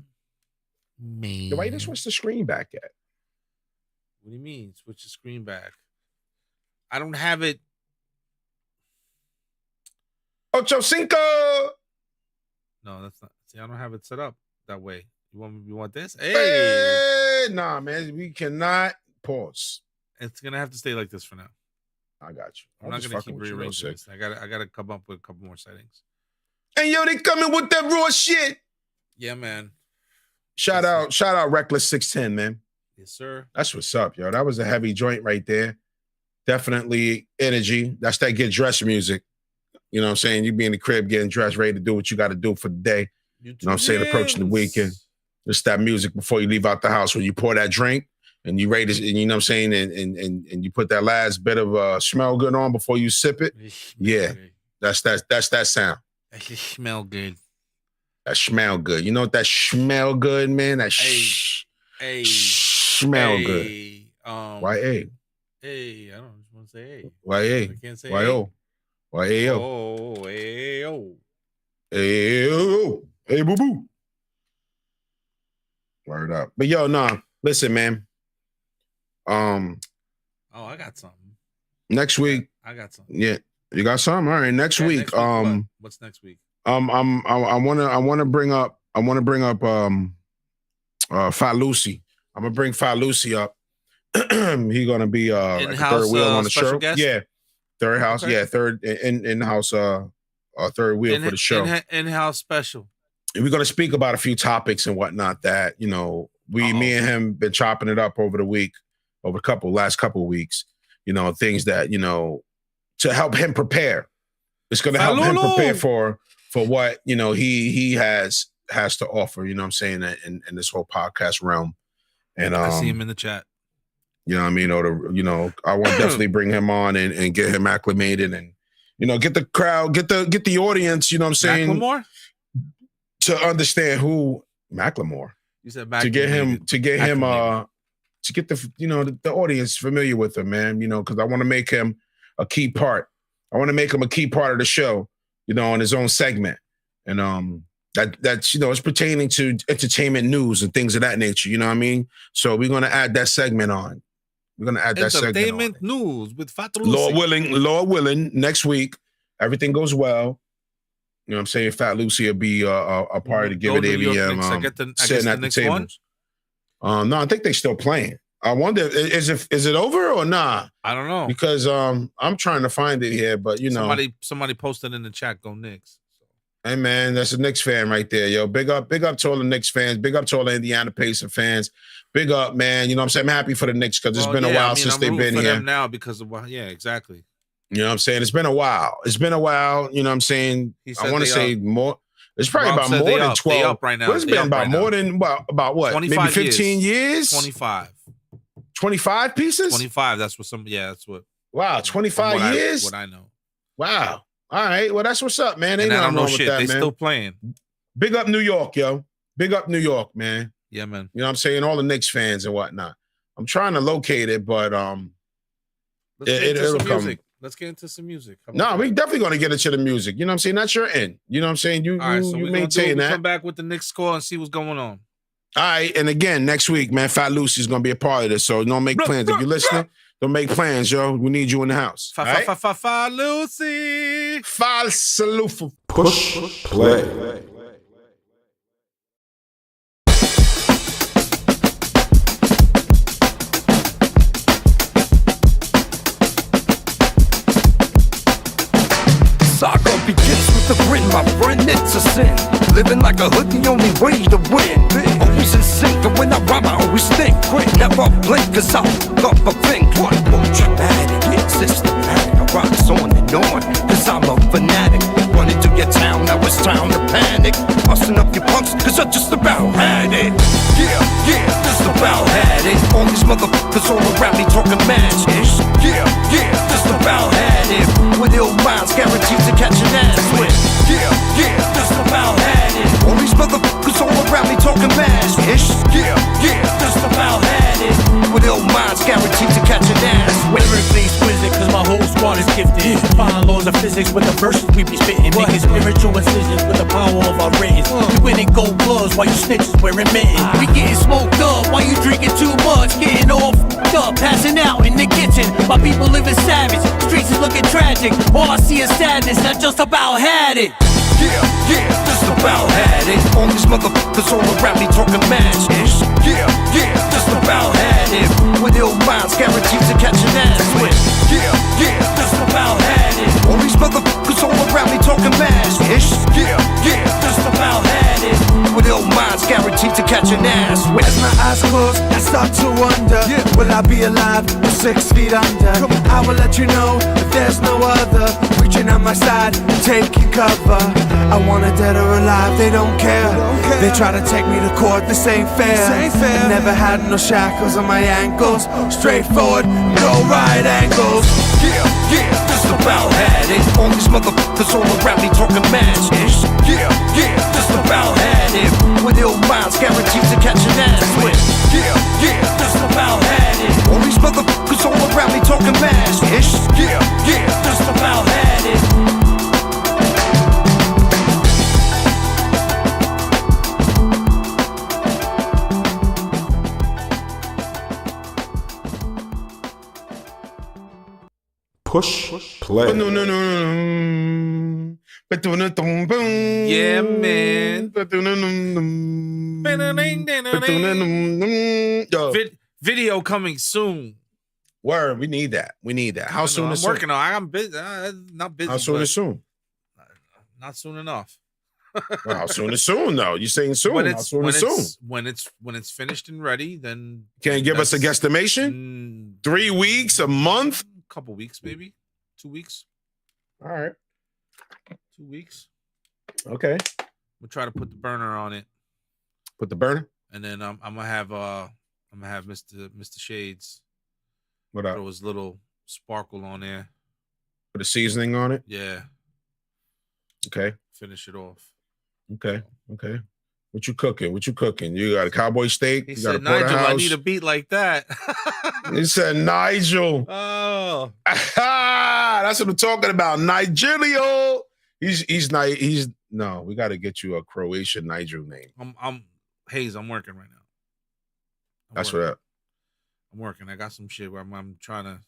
Man. Yo, why you just switch the screen back at? What do you mean? Switch the screen back. I don't have it. Ocho Cinco. No, that's not. See, I don't have it set up that way. You want this? Hey. Nah, man, we cannot pause. It's gonna have to stay like this for now. I got you. I'm not gonna keep rearranging this. I gotta come up with a couple more settings. And yo, they coming with that raw shit. Yeah, man. Shout out Reckless 610, man. Yes, sir. That's what's up, yo. That was a heavy joint right there. Definitely energy. That's that get dressed music. You know what I'm saying? You be in the crib getting dressed, ready to do what you got to do for the day. You know what I'm saying? Approaching the weekend. Just that music before you leave out the house when you pour that drink and you ready to, you know what I'm saying? And you put that last bit of smell good on before you sip it. Yeah. That's that sound. Smell good. That smell good. You know what that smell good, man? That smell good. Why A? Hey, I don't just want to say A. Why A? I can't say Why A. O? Why A-O? Oh, A-O. A-O. Hey, boo-boo. Word up. But yo, nah, listen, man. Oh, I got something. Next week. I got something. Yeah. You got something? All right. Next week. What's next week? I wanna bring up Fat Lucy. I'm gonna bring Fat Lucy up. He's gonna be like a third wheel on the show. Guest? Yeah. Third house, okay. yeah, third in-house third wheel for the show. In-house special. And we're gonna speak about a few topics and whatnot that, you know, me and him been chopping it up over the week, over last couple of weeks, you know, things that, you know, to help him prepare. It's gonna help him prepare for what, you know, he has to offer, you know what I'm saying, in this whole podcast realm. And I see him in the chat. You know what I mean? I want to definitely bring him on and get him acclimated and, you know, get the crowd, get the audience, you know what I'm saying? Macklemore? To understand who Macklemore. You said Macklemore. To get the, you know, the audience familiar with him, man, you know, because I want to make him a key part. I want to make him a key part of the show, you know, on his own segment. And that's, you know, it's pertaining to entertainment news and things of that nature, you know what I mean? So we're going to add that segment on. We're going to add that segment on. Entertainment news with Fat Lucy. Lord willing, next week, everything goes well. You know what I'm saying? Fat Lucy will be a part of the Give It ABM. I guess the next one. No, I think they still playing. I wonder, is it over or nah? I don't know. Because I'm trying to find it here, but somebody posted in the chat, go Knicks. Hey man, that's a Knicks fan right there, yo. Big up to all the Knicks fans. Big up to all the Indiana Pacers fans. Big up, man. You know what I'm saying? I'm happy for the Knicks because it's been a while since they've been here. Them now because of exactly. You know what I'm saying? It's been a while. You know what I'm saying? I want to say more. It's probably about more than 12. They up right now. It's been about more than about what? Maybe 15 years? 25. 25 pieces? 25. That's what. Wow, 25 years? What I know. Wow. All right. Well, that's what's up, man. Ain't nothing wrong with that, man. They still playing. Big up New York, yo. Big up New York, man. Yeah, man. You know what I'm saying? All the Knicks fans and whatnot. I'm trying to locate it, but it'll come. Let's get into some music. No, we definitely going to get into the music. You know what I'm saying? That's your end. You know what I'm saying? You maintain that. Come back with the Knicks score and see what's going on. All right. And again, next week, man, Fat Lucy's going to be a part of this. So don't make plans. If you're listening, don't make plans, yo. We need you in the house. Fat Lucy. Falsalufa. Push play. Saga begins with a grin, my friend, it's a sin. Living like a hood, the only way to win. Always in sync, and when I rhyme, I always think. Never blink, cause I'll up a think. What more dramatic, it's systematic. I rocks on and on, cause I'm a fanatic. Running through your town, now it's time to panic. Busting up your punks, cause I just about had it. Yeah, just about had it. All these motherfuckers all around me talking mad shit. Yeah, just about had it. With ill minds, guaranteed to catch an ass with. Yeah, just about had it. All these motherfuckers all around me talking mad shit. Yeah, just about had it. With ill minds, guaranteed to catch an ass with. Lyrically exquisite, cause my whole squad is gifted. Defying laws of physics with the verses we be spitting. Making spiritual incisions with the power of our written. We winning gold gloves while you snitches wearing mittens. We getting smoked up while you drinking too much. Getting all f***ed up, passing out in the kitchen. My people living savage, streets is looking tragic. All I see is sadness, I just about had it. Yeah, just about had it. All these motherfuckers all around me talking mad shit. Yeah, just about had it. With ill minds, guaranteed to catch an ass with. Yeah, just about had it. All these motherfuckers all around me talking mad shit. Yeah, just about had it. With ill minds, guaranteed to catch an ass with. As my eyes close, I start to wonder, will I be alive or 6 feet under? I will let you know that there's no other. Reaching on my side, taking cover. I want it dead or alive, they don't care. They try to take me to court, this ain't fair. I never had no shackles on my ankles. Straightforward, no right angles. Yeah, just about had it. All these motherfuckers all around me talking mad shit. Yeah, just about had it. With ill minds, guaranteed to catch an ass with. Yeah, just about had it. All these motherfuckers all around me talking mad shit. Yeah, just about had it. Push play. Yeah, man. Video coming soon. Word, we need that. How soon is soon? I'm working on it. I'm busy. Not busy. How soon is soon? Not soon enough. Well, how soon is soon, though? You're saying soon. How soon is soon? When it's finished and ready, then can you give us a guesstimation? 3 weeks, a month? A couple weeks, maybe 2 weeks. All right, 2 weeks. Okay, we'll try to put the burner on it. Put the burner, and then I'm gonna have Mr. Shades. What up? Throw his little sparkle on there. Put a seasoning on it. Yeah. Okay. Finish it off. Okay. What you cooking? You got a cowboy steak? He you said, got a Nigel, I need a beat like that. He said, Nigel. Oh. That's what I'm talking about. Nigelio. No, we got to get you a Croatian Nigel name. I'm working right now. That's what up. I'm working. I got some shit where I'm trying to,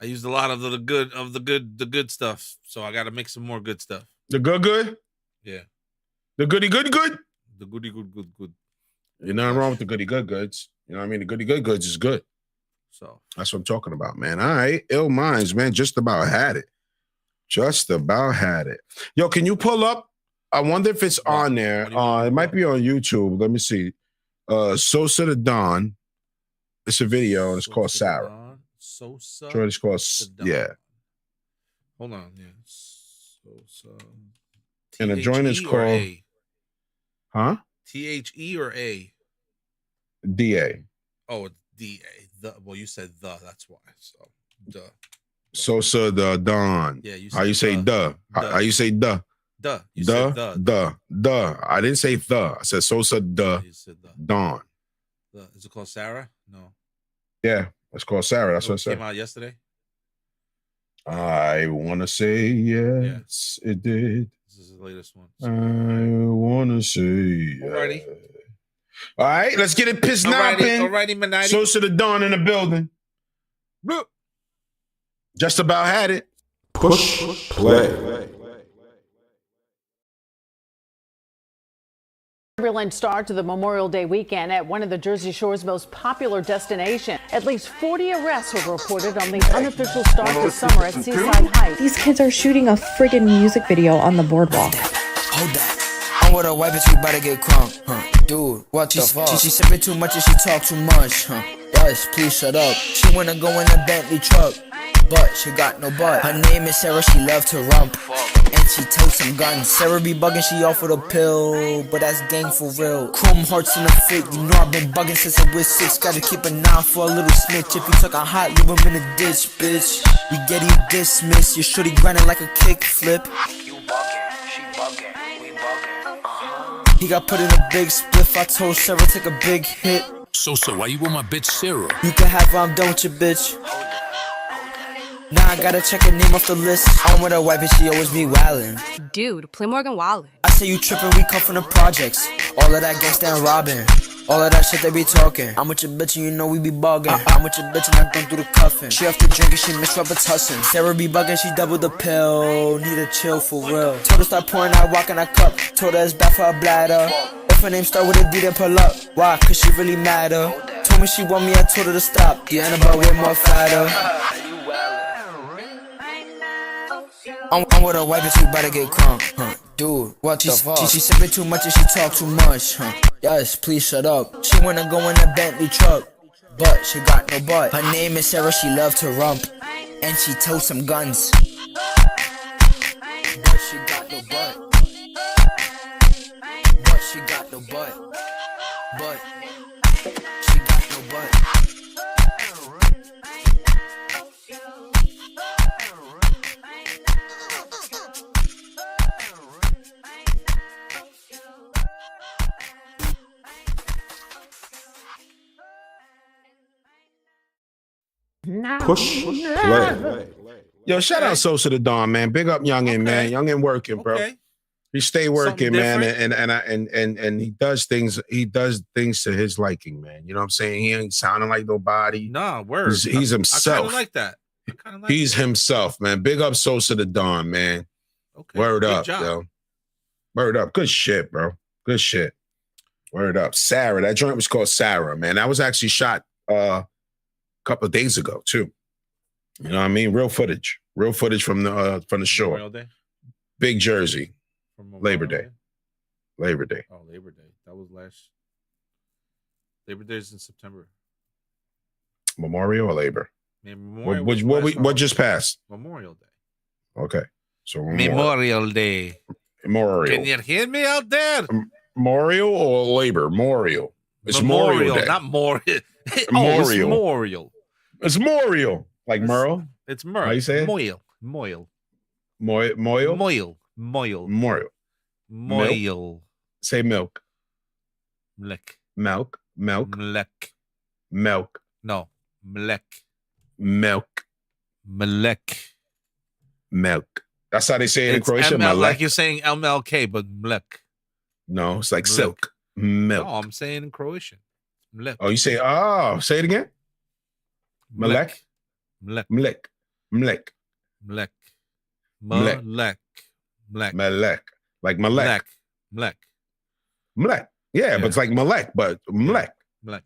I used a lot of the good stuff, so I got to make some more good stuff. The good? Yeah. The goody good? The goody good. There's nothing wrong with the goody good goods. You know what I mean? The goody good goods is good. So that's what I'm talking about, man. All right. Ill Minds, man. Just about had it. Just about had it. Yo, can you pull up? I wonder if it's on there. It might be on YouTube. Let me see. Sosa the Don. It's a video, and it's called Sarah. Sosa. Sure, it's called yeah. Hold on, yeah. Sosa. And the joint is called huh? THE or A? DA. Oh, it's DA. Well, you said the. That's why. So duh. Sosa the Don. Yeah, you how you say duh? How you say duh? Duh. You duh, said duh. I didn't say the. I said Sosa the Don. Is it called Sarah? No. Yeah, it's called Sarah. That's what I said. Came out yesterday. I want to say yes, it did. This is the latest one. I want to say Alrighty. All right, let's get it pissed napping. Alrighty, Manighty. Sosa the Don in the building. Look. Just about had it. Push play. Turbulent start to the Memorial Day weekend at one of the Jersey Shore's most popular destinations. At least 40 arrests were reported on the unofficial start to summer at Seaside Heights. These kids are shooting a friggin' music video on the boardwalk. Hold that. I'm with a wife, but you better get crunk, huh? Dude, what the fuck? She sipping too much and she talk too much, huh? Yes, please shut up. She wanna go in a Bentley truck, but she got no butt. Her name is Sarah, she love to rump, and she totes some guns. Sarah be bugging, she offered a pill, but that's gang for real. Chrome hearts in the fit, you know I've been bugging since I was 6. Gotta keep an eye for a little snitch. If you talking hot, leave him in the ditch, bitch. We get you dismissed, your shorty grinding like a kick flip. You bugging, she bugging, we bugging. He got put in a big spliff, I told Sarah take a big hit. Sosa, why you with my bitch Sarah? You can have her, I'm done with your bitch. Now I gotta check her name off the list. I'm with her wife and she always be wildin'. Dude, play Morgan Wallen. I say you trippin', we come from the projects. All of that gangsta and robbing. All of that shit they be talking. I'm with your bitch and you know we be bugging. I'm with your bitch and I don't do the cuffing. She off the drink and she miss Robitussin. Sarah be bugging, she double the pill. Need a chill for real. Told her start pouring out, walking a cup. Told her it's bad for her bladder. If her name start with a D, then pull up. Why? Cause she really mad her. Told me she want me, I told her to stop. The Annabelle way more fatter. I'm with her wife, but you better get crunk, huh? Dude, what the fuck? She sipping too much and she talk too much, huh? Yes, please shut up. She wanna go in a Bentley truck, but she got no butt. Her name is Sarah, she love to rump, and she totes some guns, but she got no butt. But she got no butt. But she got no butt. Push play. Yo, shout out Sosa the Don, man. Big up Youngin, man. Youngin working, bro. He stay working, man, and he does things. He does things to his liking, man. You know what I'm saying? He ain't sounding like nobody. Nah, word. He's himself. I kind of like that. He's himself, man. Big up Sosa the Don, man. Okay. Word Good up, job. yo. Word up. Good shit, bro. Good shit. Word up. Sarah. That joint was called Sarah, man. That was actually shot couple of days ago too. You know what I mean? Real footage from the shore. Memorial Day? Big Jersey. Labor Day. Labor Day. Oh, Labor Day. That was last. Labor Day is in September. Memorial or Labor? Memorial What just passed? Memorial Day. Okay. So Memorial Day. Memorial. Can you hear me out there? Memorial or Labor? Memorial. It's Memorial Day. Not Memorial. It's Memorial. It's Memorial. Like Merle? It's Merle. How you say it? Moil. Moil? Moil. Moil. Say milk. Mlek. Milk. Mlek. Milk. No. Mlek. Milk. Mlek. Milk. That's how they say it in Croatia. Like you're saying MLK, but Mlek. No, it's like silk. Milk. No, I'm saying in Croatian. Mlek. Oh, you say, say it again. Mlek. Mlek. Mlek. Mlek. Mlek. Mlek. Mlek. Mlek. Mlek. Like Malek. Mlek. Mlek. Yeah, but it's like Malek, but Mlek. Mlek.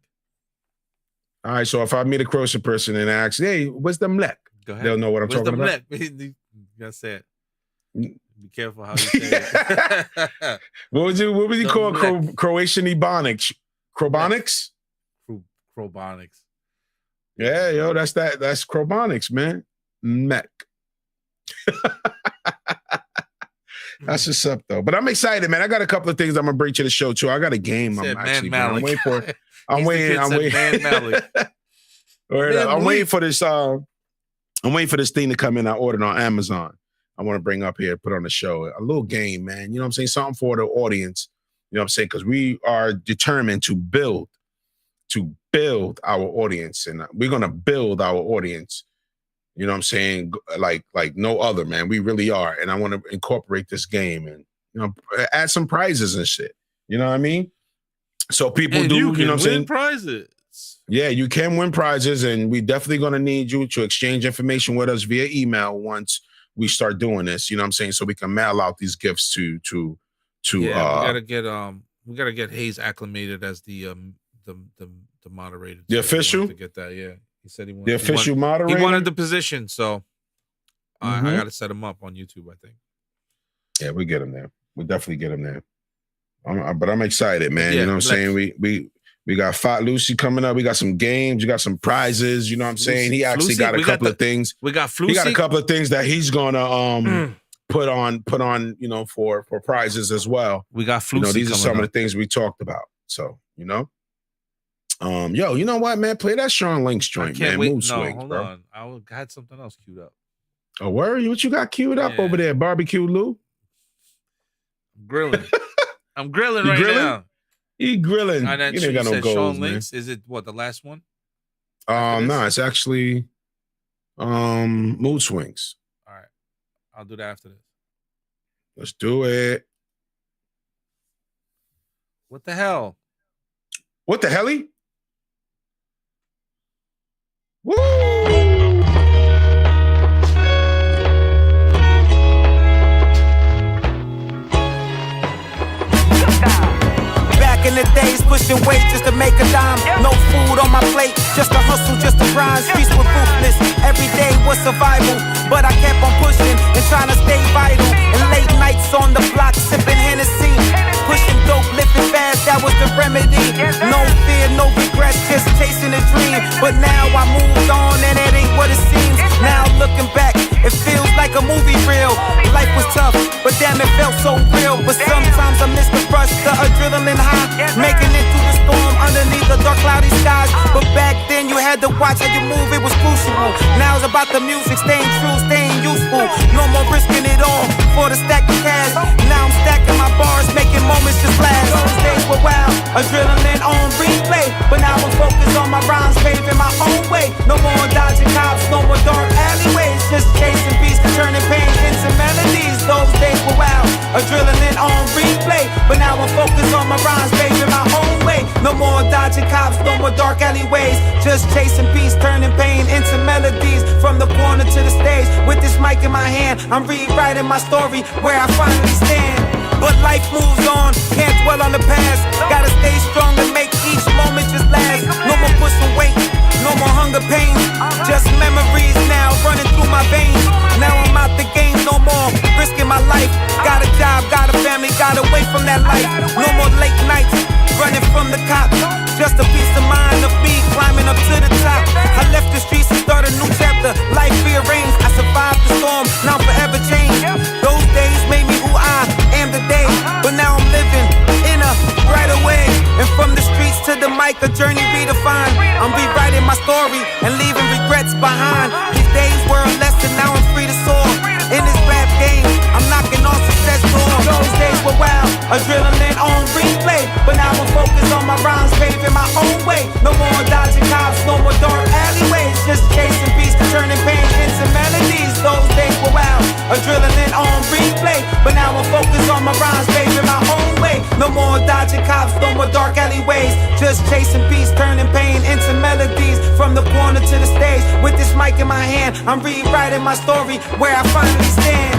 All right, so if I meet a Croatian person and ask, hey, what's the Mlek? Go ahead. They'll know what I'm talking about. You gotta say it. Be careful how you say it. What would you call Croatian Ebonics? Crobonics? Crobonics. Yeah, yo, that's Crobonics, man. Mech. That's what's up, though. But I'm excited, man. I got a couple of things I'm gonna bring to the show too. I got a game. I'm waiting for. I'm waiting for this. I'm waiting for this thing to come in. I ordered on Amazon. I want to bring up here, put on the show a little game, man. You know what I'm saying? Something for the audience. You know what I'm saying? Because we are determined to build our audience, and we're gonna build our audience. You know what I'm saying? Like no other, man. We really are. And I want to incorporate this game and, you know, add some prizes and shit. You know what I mean? So people you know what I'm saying? Prizes. Yeah, you can win prizes, and we definitely going to need you to exchange information with us via email once we start doing this. You know what I'm saying? So we can mail out these gifts to we gotta get Hayes acclimated as the moderator. The official? To get that, yeah. He said he wanted the official moderator. He wanted the position, so I got to set him up on YouTube, I think. Yeah, we get him there. We definitely get him there. But I'm excited, man. Yeah, you know what I'm saying? We got Fat Lucy coming up. We got some games. We got some prizes. You know what I'm saying? He actually got a couple of things. We got Flucy. He got a couple of things that he's gonna put on. You know, for prizes as well. We got Flucy. You know, these are some of the things we talked about. So you know. Yo, you know what, man? Play that Sean Link's joint, man. Mood swings, hold bro. on. I had something else queued up. Oh, where are you? What you got queued up over there? Barbecue Lou? I'm grilling. I'm grilling right now. He grilling. And then you ain't got no goals, Sean Link's. Is it what, the last one? No, it's actually Mood Swings. All right. I'll do that after this. Let's do it. What the hell? What the helly? Woo! Back in the days, pushing weight just to make a dime. No food on my plate, just a hustle, just a grind. Streets were ruthless, every day was survival. But I kept on pushing and trying to stay vital. And late nights on the block, sipping Hennessy. Pushing dope, lifting fast, that was the remedy. No fear, no regrets, just chasing a dream. But now I moved on and it ain't what it seems. Now looking back, it feels like a movie reel. Life was tough, but damn it felt so real. But sometimes I miss the rush, the adrenaline high. Making it through the storm underneath the dark cloudy skies. But back then you had to watch how you move, it was crucial. Now it's about the music, staying true, staying useful. No more risking it all for the stack of cash. Now I'm stacking my bars, making moments just last. Those days were wild, adrenaline on replay. But now I'm focused on my rhymes, paving my own way. No more dodging cops, no more dark alleyways. Just chasing beats, turning pain into melodies. Those days were wild, adrenaline on replay. But now I'm focused on my rhymes, paving my own way. No more dodging cops, no more dark alleyways. Just chasing peace, turning pain into melodies. From the corner to the stage, with this mic in my hand, I'm rewriting my story where I finally stand. But life moves on, can't dwell on the past. Gotta stay strong and make each moment just last. No more pushing weight, no more hunger pain. Just memories now running through my veins. Now I'm out the game, no more risking my life. Got a job, got a family, got away from that life. No more late nights, running from the cops. Just a peace of mind of me climbing up to the top. I left the streets to start a new chapter. Life rearranged, I survived the storm, now I'm forever changed. Those days made me who I am today. But now I'm living in a brighter way. And from the streets to the mic, a journey redefined. I'm rewriting my story and leaving regrets behind. These days were a lesson, now I'm free to soar. In this rap game, I'm knocking on success doors. Those days were wild, adrenaline on replay. But now I'm focused on my rhymes, paving my own way. No more dodging cops, no more dark alleyways. Just chasing beats, turning pain into melodies. Those days were wild, adrenaline on replay. But now I'm focused on my rhymes, paving my own way. No more dodging cops, no more dark alleyways. Just chasing beats, turning pain into melodies. From the corner to the stage, with this mic in my hand, I'm rewriting my story where I finally stand.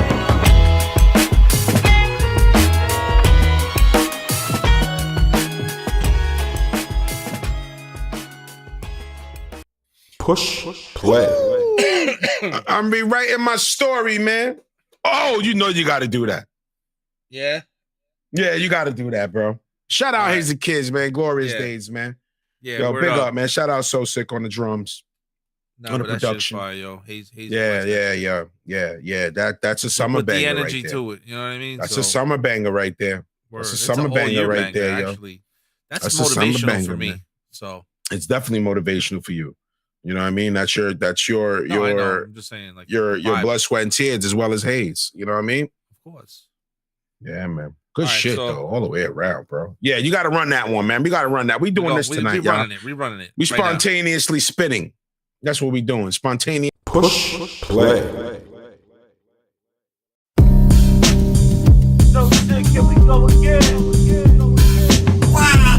Push play. I'm rewriting my story, man. Oh, you know you got to do that. Yeah? Yeah, you got to do that, bro. Shout out Hazy Kids, man. Glorious days, man. Yeah, yo, big up, man. Shout out So Sick on the drums. No, on the but production. That shit's fire, yo. He's Yeah. That's a summer put banger the energy right there. to it. You know what I mean? That's a summer banger right there. Word. That's a It's summer an banger all-year right there, banger, yo. actually. That's a summer motivational banger, for me. man. So it's definitely motivational for you. You know what I mean? That's your I know. I'm just saying, like, your blood, sweat, and tears as well as Hayes. You know what I mean? Of course. Yeah, man. Good All right, shit, though, all the way around, bro. Yeah, you got to run that one, man. We got to run that. We doing this tonight, y'all. We running it. We spontaneously spinning. That's what we doing. Spontaneous. Push play. So sick, here we go again. Wow.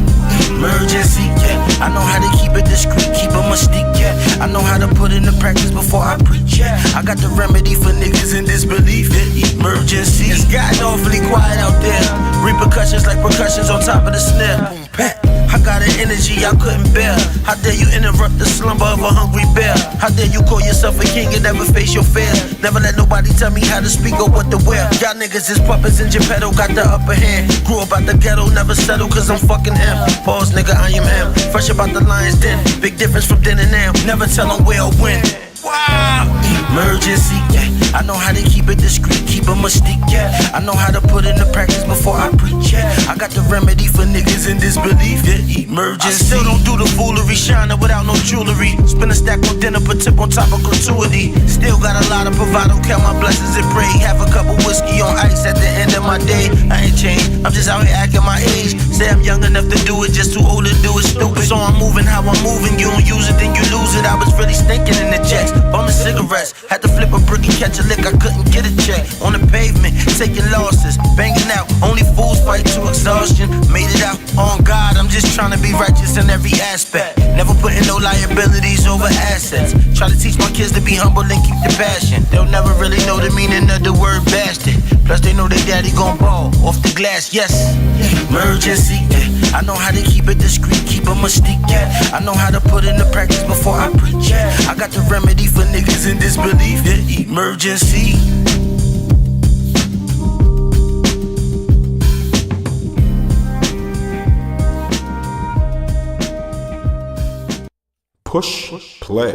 Emergency, yeah. I know how to keep it discreet, keep a mystique, yeah. I know how to put into practice before I preach, yeah. I got the remedy for niggas in disbelief, yeah. Emergency. It's gotten awfully quiet out there. Repercussions like percussions on top of the snare. Boom, pat. I got an energy I couldn't bear. How dare you interrupt the slumber of a hungry bear? How dare you call yourself a king and never face your fears? Never let nobody tell me how to speak or what to wear. Y'all niggas is puppets and Geppetto got the upper hand. Grew up out the ghetto, never settle cause I'm fucking him. Pause nigga, I am him. Fresh about the lion's den. Big difference from then and now. Never tell them where or when. Wow. Emergency, yeah. I know how to keep it discreet, keep a mystique, yeah. I know how to put into practice before I preach, yeah. I got the remedy for niggas in disbelief, yeah. Emergency. I still don't do the foolery, shining without no jewelry. Spin a stack on dinner, put tip on top of gratuity. Still got a lot of bravado, count my blessings and pray. Have a cup of whiskey on ice at the end of my day. I ain't changed, I'm just out here acting my age. Say I'm young enough to do it, just too old to do it, stupid. So I'm moving how I'm moving, you don't use it, then you lose it. I was really stinking in the jets, bumming cigarettes. Had to flip a brick and catch a lick, I couldn't get a check. On the pavement, taking losses, banging out. Only fools fight to exhaustion. Made it out, on God, I'm just trying to be righteous in every aspect. Never putting no liabilities over assets. Try to teach my kids to be humble and keep the passion. They'll never really know the meaning of the word bastard. Plus they know their daddy gon' ball off the glass, yes. Emergency, yeah. I know how to keep it discreet, keep a mystique, yeah. I know how to put into practice before I preach, yeah. I got the remedy for niggas in disbelief, yeah. Emergency. Push play.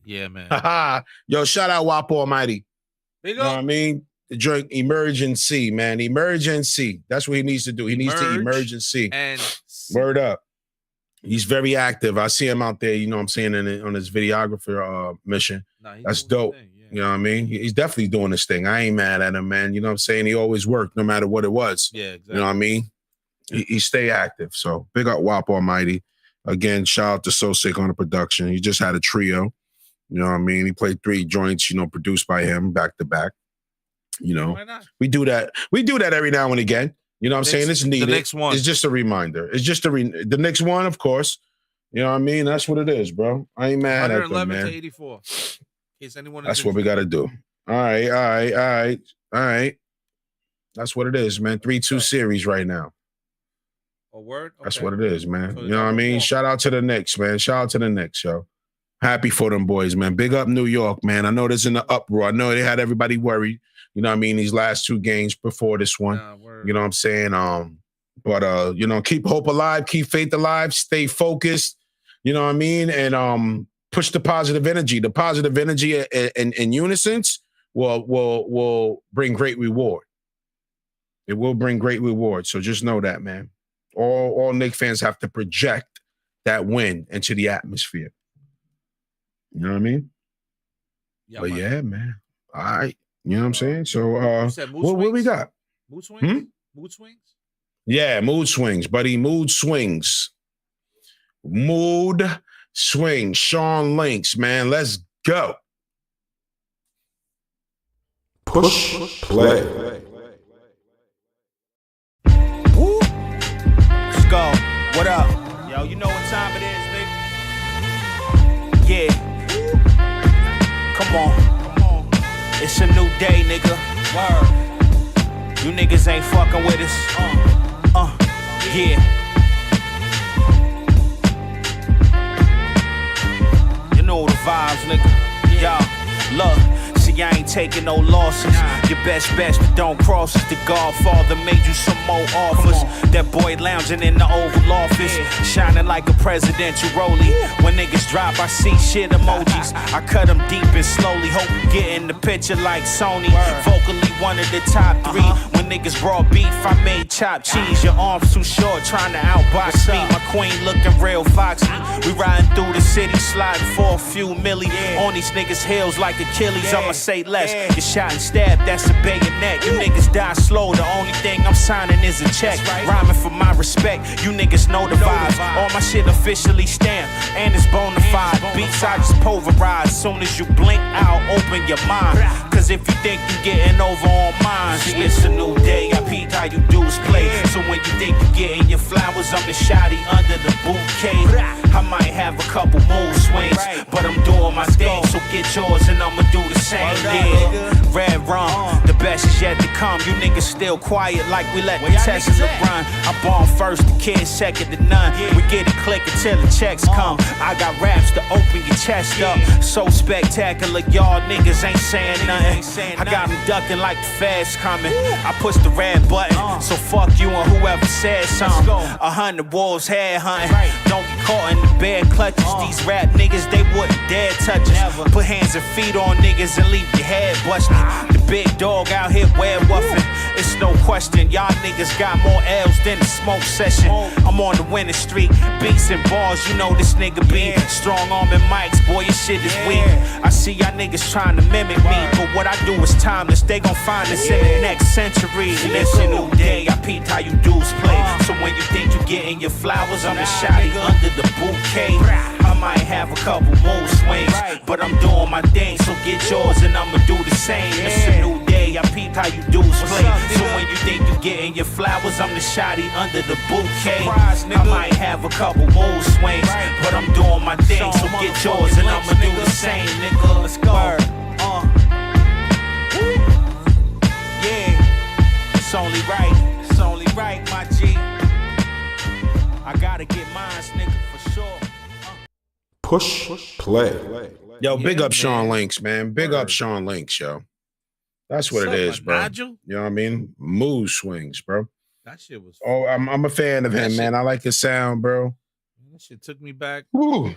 Yeah, man. Yo, shout out WAP Almighty. You know what I mean? The drink emergency, man. Emergency. That's what he needs to do. He needs to emergency. And word up. He's very active. I see him out there, you know what I'm saying, on his videographer mission. That's dope. You know what I mean? He's definitely doing this thing. I ain't mad at him, man. You know what I'm saying? He always worked no matter what it was. Yeah, exactly. You know what I mean? He stay active. So big up WAP Almighty. Again, shout out to So Sick on the production. He just had a trio. You know what I mean? He played 3 joints, you know, produced by him back to back. You know, we do that. We do that every now and again. You know what I'm saying? It's needed. The next one. It's just a reminder. It's just the next one, of course. You know what I mean? That's what it is, bro. I ain't mad at them, 111 man. to 84. In case anyone That's what we got to do. All right. That's what it is, man. 3-2 series right now. A word? Okay. That's what it is, man. You know what I mean? Shout out to the Knicks, man. Shout out to the Knicks, yo. Happy for them boys, man. Big up New York, man. I know there's an uproar. I know they had everybody worried. You know what I mean? These last 2 games before this one. You know what I'm saying? But you know, keep hope alive, keep faith alive, stay focused. You know what I mean? And push the positive energy. The positive energy in unison will bring great reward. It will bring great reward. So just know that, man. All Knicks fans have to project that win into the atmosphere. You know what I mean? Yeah, but yeah, man. All right. You know what I'm saying? So what we got? Mood swings? Mood swings? Yeah, mood swings, buddy. Mood swings. Mood swings. Sean Links, man. Let's go. Push play. Woo. Let's go. What up? Yo, you know what time it is, nigga? Yeah. Come on. It's a new day, nigga. Word. You niggas ain't fucking with us. Yeah. know the vibes, nigga. Yo, look. See, I ain't taking no losses. Your best bet that don't cross is the Godfather made you some more offers. That boy lounging in the Oval Office, shining like a presidential rollie. When niggas drop, I see shit emojis. I cut them deep and slowly. Hope you get in the picture like Sony. Vocally one of the top 3. When niggas brought beef, I made chopped cheese. Your arms too short, trying to outbox me. My queen looking real foxy. We riding through the city, sliding for a few milli. On these niggas' heels like Achilles. I'ma say less. You shot and stabbed, that's a bayonet. You niggas die slow, the only thing I'm signing is a check. Rhyming for my respect, you niggas know the vibes. All my shit officially stamped, and it's bona fide. Beats I just pulverize. Soon as you blink, I'll open your mind. Cause if you think you getting over on mine, see, it's a new day, I peeped how you dudes play. So when you think you getting your flowers, I'm the shotty under the bouquet. I might have a couple mood swings, but I'm doing my thing, so get yours and I'ma do the same. Yeah, red rum, the best is yet to come. You niggas still quiet like we let the Tesla run. I born first, the kids second to none. We get it click until the checks come. I got raps to open your chest up. So spectacular, y'all niggas ain't saying nothing. I got them ducking like the feds coming. I push the red button, so fuck you and whoever said something. 100 wolves head hunting. Don't get caught in the bad clutches. These rap niggas, they wouldn't dare touch us. Put hands and feet on niggas and leave your head busted. The big dog out here werewolfing. It's no question, y'all niggas got more L's than a smoke session. I'm on the winning streak, beats and bars, you know this nigga be. Strong arm and mics, boy, your shit is weak. I see y'all niggas trying to mimic me, but what I do is timeless. They gon' find us in the next century. And it's a new day, I peeped how you dudes play. So when you think you getting your flowers, I'm the shotty under the bouquet. I might have a couple mood swings, but I'm doing my thing, so get yours and I'ma do the same. It's a new day, I peeped how you dudes play. So when you think you getting your flowers, I'm the shotty under the bouquet. I might have a couple mood swings, but I'm doing my thing, so get yours and I'ma do the same, nigga. Let's go. Yeah, it's only right, my G. I gotta get mine, nigga, for sure. Push play. Yo, big up Sean Links, man. Big up Sean Links, yo. That's what it is, bro. Nigel? You know what I mean? Mood swings, bro. That shit was. Oh, I'm a fan of him, man. I like his sound, bro. That shit took me back. Woo.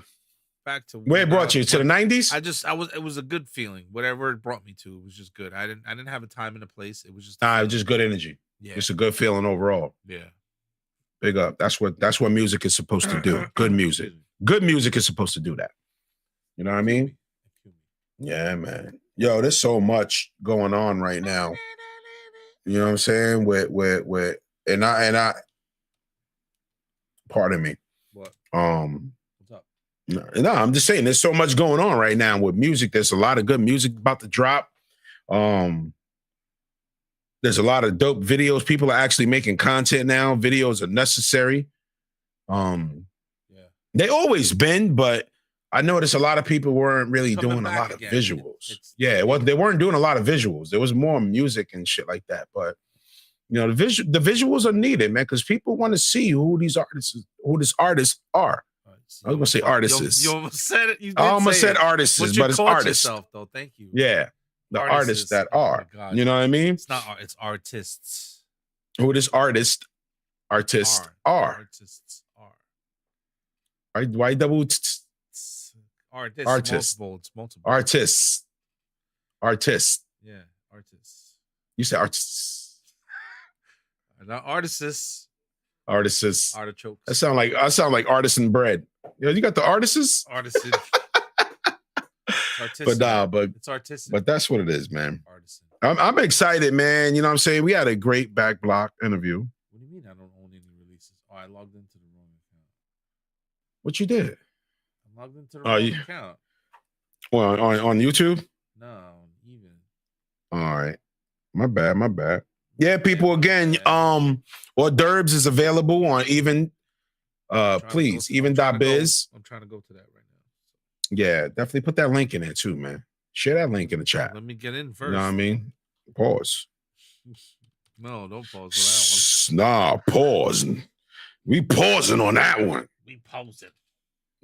Back to where it brought you to the 90s. It was a good feeling. Whatever it brought me to, it was just good. I didn't have a time and a place. It was just it was just good energy. Yeah, it's a good feeling overall. Yeah, big up. That's what music is supposed to do. Good music. Good music is supposed to do that. You know what I mean? Yeah, man. Yo, there's so much going on right now. You know what I'm saying? With and I pardon me. What? What's up? No, I'm just saying there's so much going on right now with music. There's a lot of good music about to drop. There's a lot of dope videos. People are actually making content now. Videos are necessary. They always been, but I noticed a lot of people weren't really doing a lot of visuals. They weren't doing a lot of visuals. There was more music and shit like that. But you know, the visuals are needed, man, because people want to see who these artists are. I was gonna say artists. You almost said it. I almost said artists, but it's artists. Yourself, though. Thank you. Yeah, the artists that are. You know what I mean? It's not. It's artists. Who this artists are. Artists are. Why double? Artists. It's multiple. Artists. Yeah, artists. You said artists. Not artists. Artists. Artichokes. I sound like artisan bread. You know, you got the artists. Artisan. But it's artistic. But that's what it is, man. Artisan. I'm excited, man. You know what I'm saying? We had a great back block interview. What do you mean I don't own any releases? Oh, I logged into the wrong account. What you did? I logged into the wrong account. Well, on YouTube? No, even. All right. My bad. Yeah, people, again, hors d'oeuvres is available on even please, even.biz. I'm trying to go to that right now. Yeah, definitely put that link in there too, man. Share that link in the chat. Let me get in first. You know what I mean? Pause. No, don't pause on that one. Nah, pause. We pausing on that one. We pausing.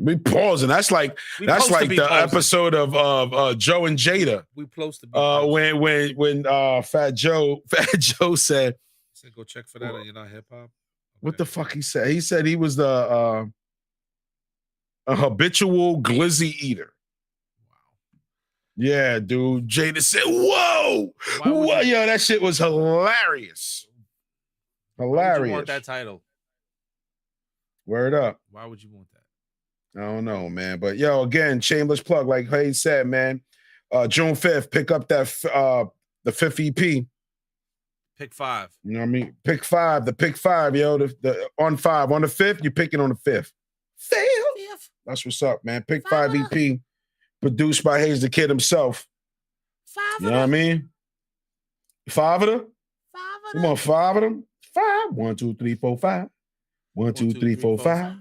We pausing. That's like the pausing. episode of Joe and Jada. We close to be pausing. When Fat Joe said, "Go check for that, and you're not hip hop." Okay. What the fuck he said? He said he was a habitual glizzy eater. Wow. Yeah, dude. Jada said, "Whoa, whoa, yo, that shit was hilarious." Hilarious. Why would you want that title? Word up. Why would you want that? I don't know, man. But yo, again, shameless plug, like Hayes said, man. June 5th, pick up that the 5th EP. Pick 5. You know what I mean? Pick 5, the pick 5, yo. The on 5. On the 5th, you pick it on the 5th. 5th. That's what's up, man. Pick 5 EP. Produced by Hayes the Kid himself. 5 You know what I mean? 5 of them? 5 of them? You want 5 of them? 5. 1, 2, 3, 4, 5. 1, 2, 3, 4, 5.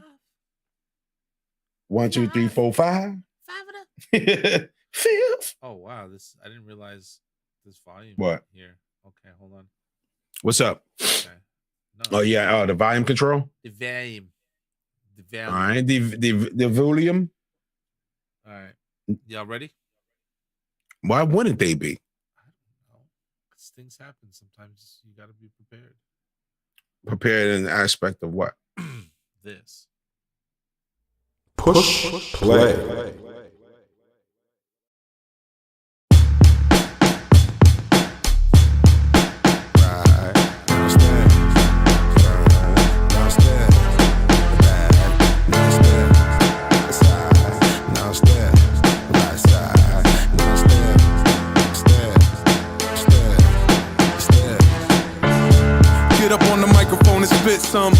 1, 2, 3, 4, 5. 5 of them. 5th. Oh wow, I didn't realize this volume. What? Here. Okay, hold on. What's up? Okay. No. Oh yeah, the volume control. The volume. All right, the volume. All right, y'all ready? Why wouldn't they be? I don't know. 'Cause things happen. Sometimes you got to be prepared. Prepared in the aspect of what? This. Push play. Get up on the microphone and spit some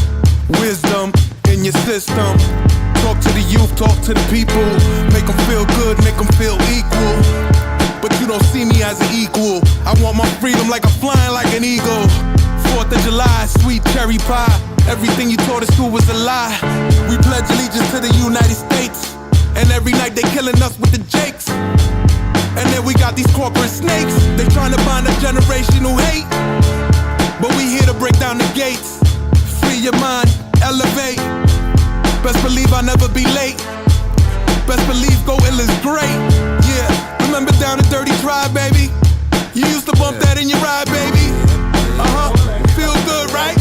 wisdom in your system. Talk to the youth, talk to the people. Make them feel good, make them feel equal. But you don't see me as an equal. I want my freedom like I'm flying like an eagle. 4th of July, sweet cherry pie. Everything you taught us was a lie. We pledge allegiance to the United States. And every night they killing us with the jakes. And then we got these corporate snakes. They trying to bind a generation who hate. But we here to break down the gates. Free your mind, elevate. Best believe I'll never be late. Best believe Go Ill is great. Yeah, remember down the Dirty Tribe, baby? You used to bump that in your ride, baby. Feel good, right?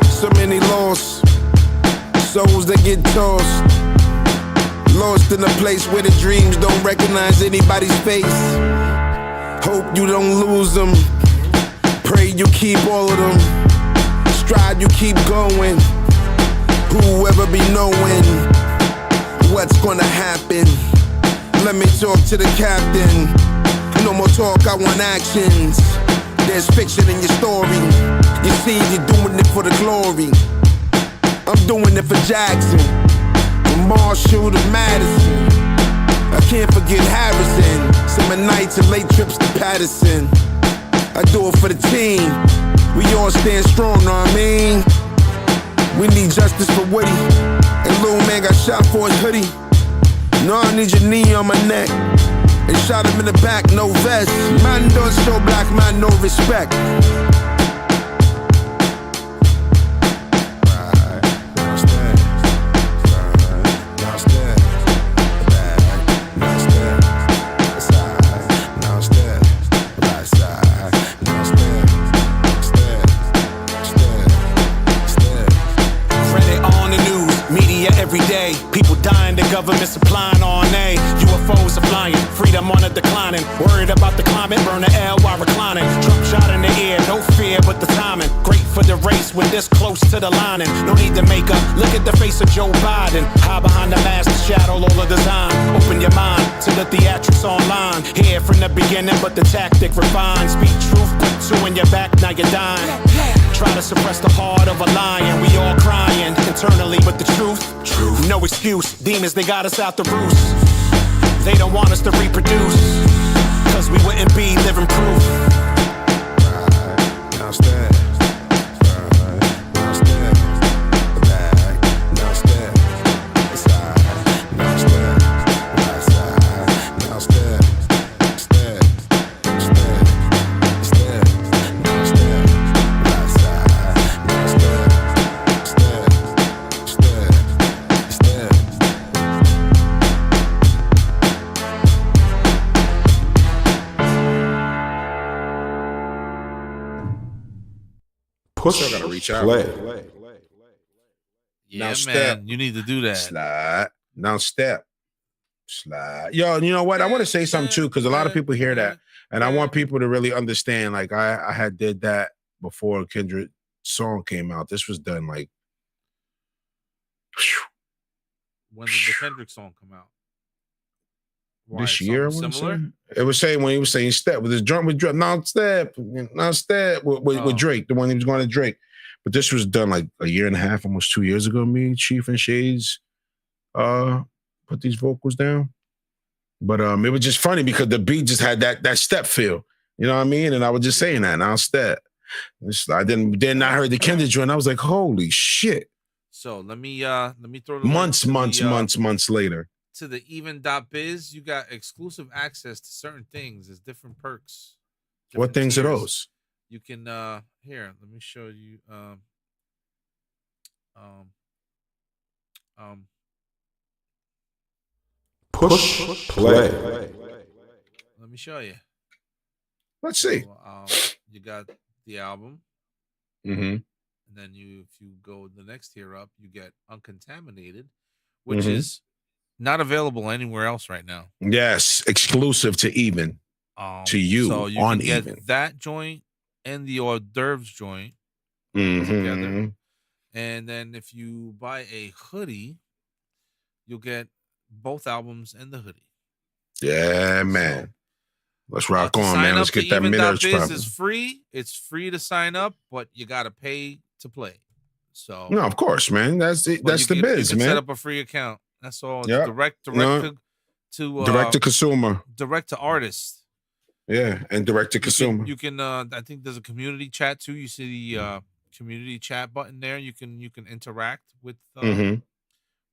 So many lost souls that get tossed. Lost in a place where the dreams don't recognize anybody's face. Hope you don't lose them. Pray you keep all of them. Strive you keep going. Whoever be knowing what's gonna happen. Let me talk to the captain. No more talk, I want actions. There's fiction in your story. You see, you're doing it for the glory. I'm doing it for Jackson. From Marshall to Madison. I can't forget Harrison. Summer nights and late trips to Patterson. I do it for the team. We all stand strong, know what I mean? We need justice for Woody. And Lil Man got shot for his hoodie. No, I need your knee on my neck. And shot him in the back, no vest. Man don't show black man no respect. Every day, people dying, the government supplying RNA. UFOs are flying, freedom on a declining. Worried about the climate, burn the L while reclining. Trump shot in the air, no fear but the timing. Great for the race when this close to the lining. No need to make up, look at the face of Joe Biden. Hide behind the mask to shadow all the design. Open your mind to the theatrics online. Here from the beginning, but the tactic refined. Speak truth, put 2 in your back, now you're dying. Try to suppress the heart of a lion. We all crying internally, but the truth. No excuse, demons, they got us out the roost. They don't want us to reproduce, cause we wouldn't be living proof. Now stand. Now stand. Back. Now stand. Side. Now stand. Right side. Now stand. Stand. Stand. Stand. Now stand. Right side. Now stand. Stand. Push, still gotta reach out. play. Yeah, Now man, step. you need to do that. Slide. Now step. Slide. Yo, you know what? I want to say something too, because a lot of people hear that. And I want people to really understand. Like I had did that before Kendrick song came out. This was done like when did the Kendrick song come out? Why, this year. Similar? It was saying when he was saying step with his drum with now step with Drake, the one he was going to Drake. But this was done like a year and a half, almost 2 years ago. Me, Chief, and Shades put these vocals down. But it was just funny because the beat just had that step feel. You know what I mean? And I was just saying that. Now step. Then I heard the Kendrick joint. I was like, holy shit. So let me throw the months later. To the even.biz, you got exclusive access to certain things. There's different perks. What things tiers. are those? You can here, let me show you. Push play. Let me show you. Let's see. So, you got the album. Mm-hmm. And then if you go the next tier up, you get Uncontaminated, which is not available anywhere else right now. Yes, exclusive to Even. To you, so you on can get Even. that joint and the hors d'oeuvres joint Mm-hmm. together. And then if you buy a hoodie, you'll get both albums and the hoodie. Yeah, man. Let's rock on, man. Let's get that Even.biz minute. is free. It's free to sign up, but you got to pay to play. So no, of course, man. That's the biz, you can man. Set up a free account. That's all. It's Yep. direct to consumer, direct to artists. Yeah, and direct to consumer. You can. I think there's a community chat too. You see the community chat button there. You can interact with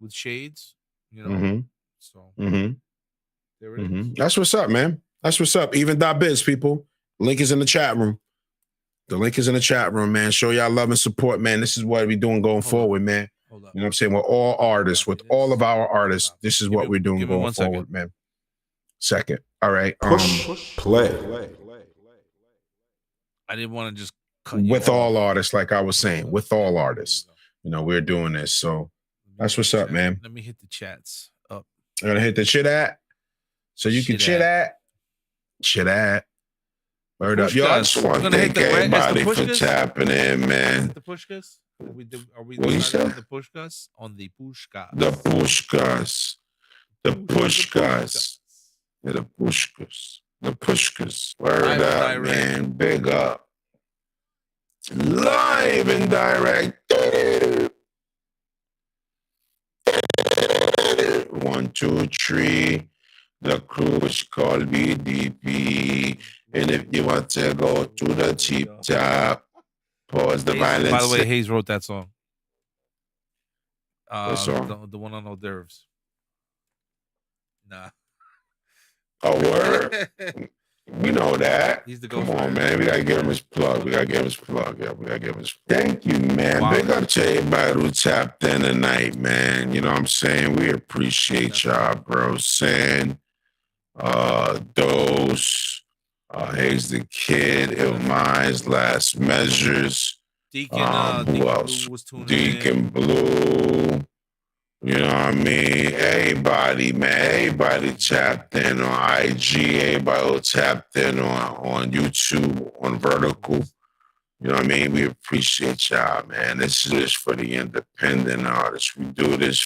Shades. You know. So there it is. That's what's up, man. That's what's up. Even.biz, people. Link is in the chat room. The link is in the chat room, man. Show y'all love and support, man. This is what we're doing going forward, man. You know what I'm saying? We're all artists. With all of our artists, this is what we're doing going forward, man. Second. All right. Push play. I didn't want to just cut you with off. all artists, like I was saying, with all artists. You know, we're doing this. So that's what's up, man. Let me hit the chats up. I'm gonna hit the shit at. So you can chit at. Shit at. Word up. Yo, I just want to thank everybody for tapping in, man. The Pushkas? Are we what you said? The Pushkas? On the Pushkas. The Pushkas. The Pushkas. Yeah, the Pushkas. The Pushkas. Word up, man. Big up. Live and direct. 1, 2, 3. The crew is called BDP. And if you want to go to the cheap top, pause the violence. By the way, Hayes wrote that song. What song? The one on hors d'oeuvres. Nah. Oh, word? We know that. He's the Come on, man. We got to give him his plug. Yeah, we got to give him his plug. Thank you, man. Wow. Big up to everybody who tapped in tonight, man. You know what I'm saying? We appreciate y'all, bro. Saying, Dose, Hayes the Kid, Ilmai's Last Measures. Deacon, who else? Blue was tuning Deacon Blue. You know what I mean? Everybody, man. Everybody tapped in on IG. Everybody who tapped in on YouTube, on Vertical. You know what I mean? We appreciate y'all, man. This is for the independent artists. We do this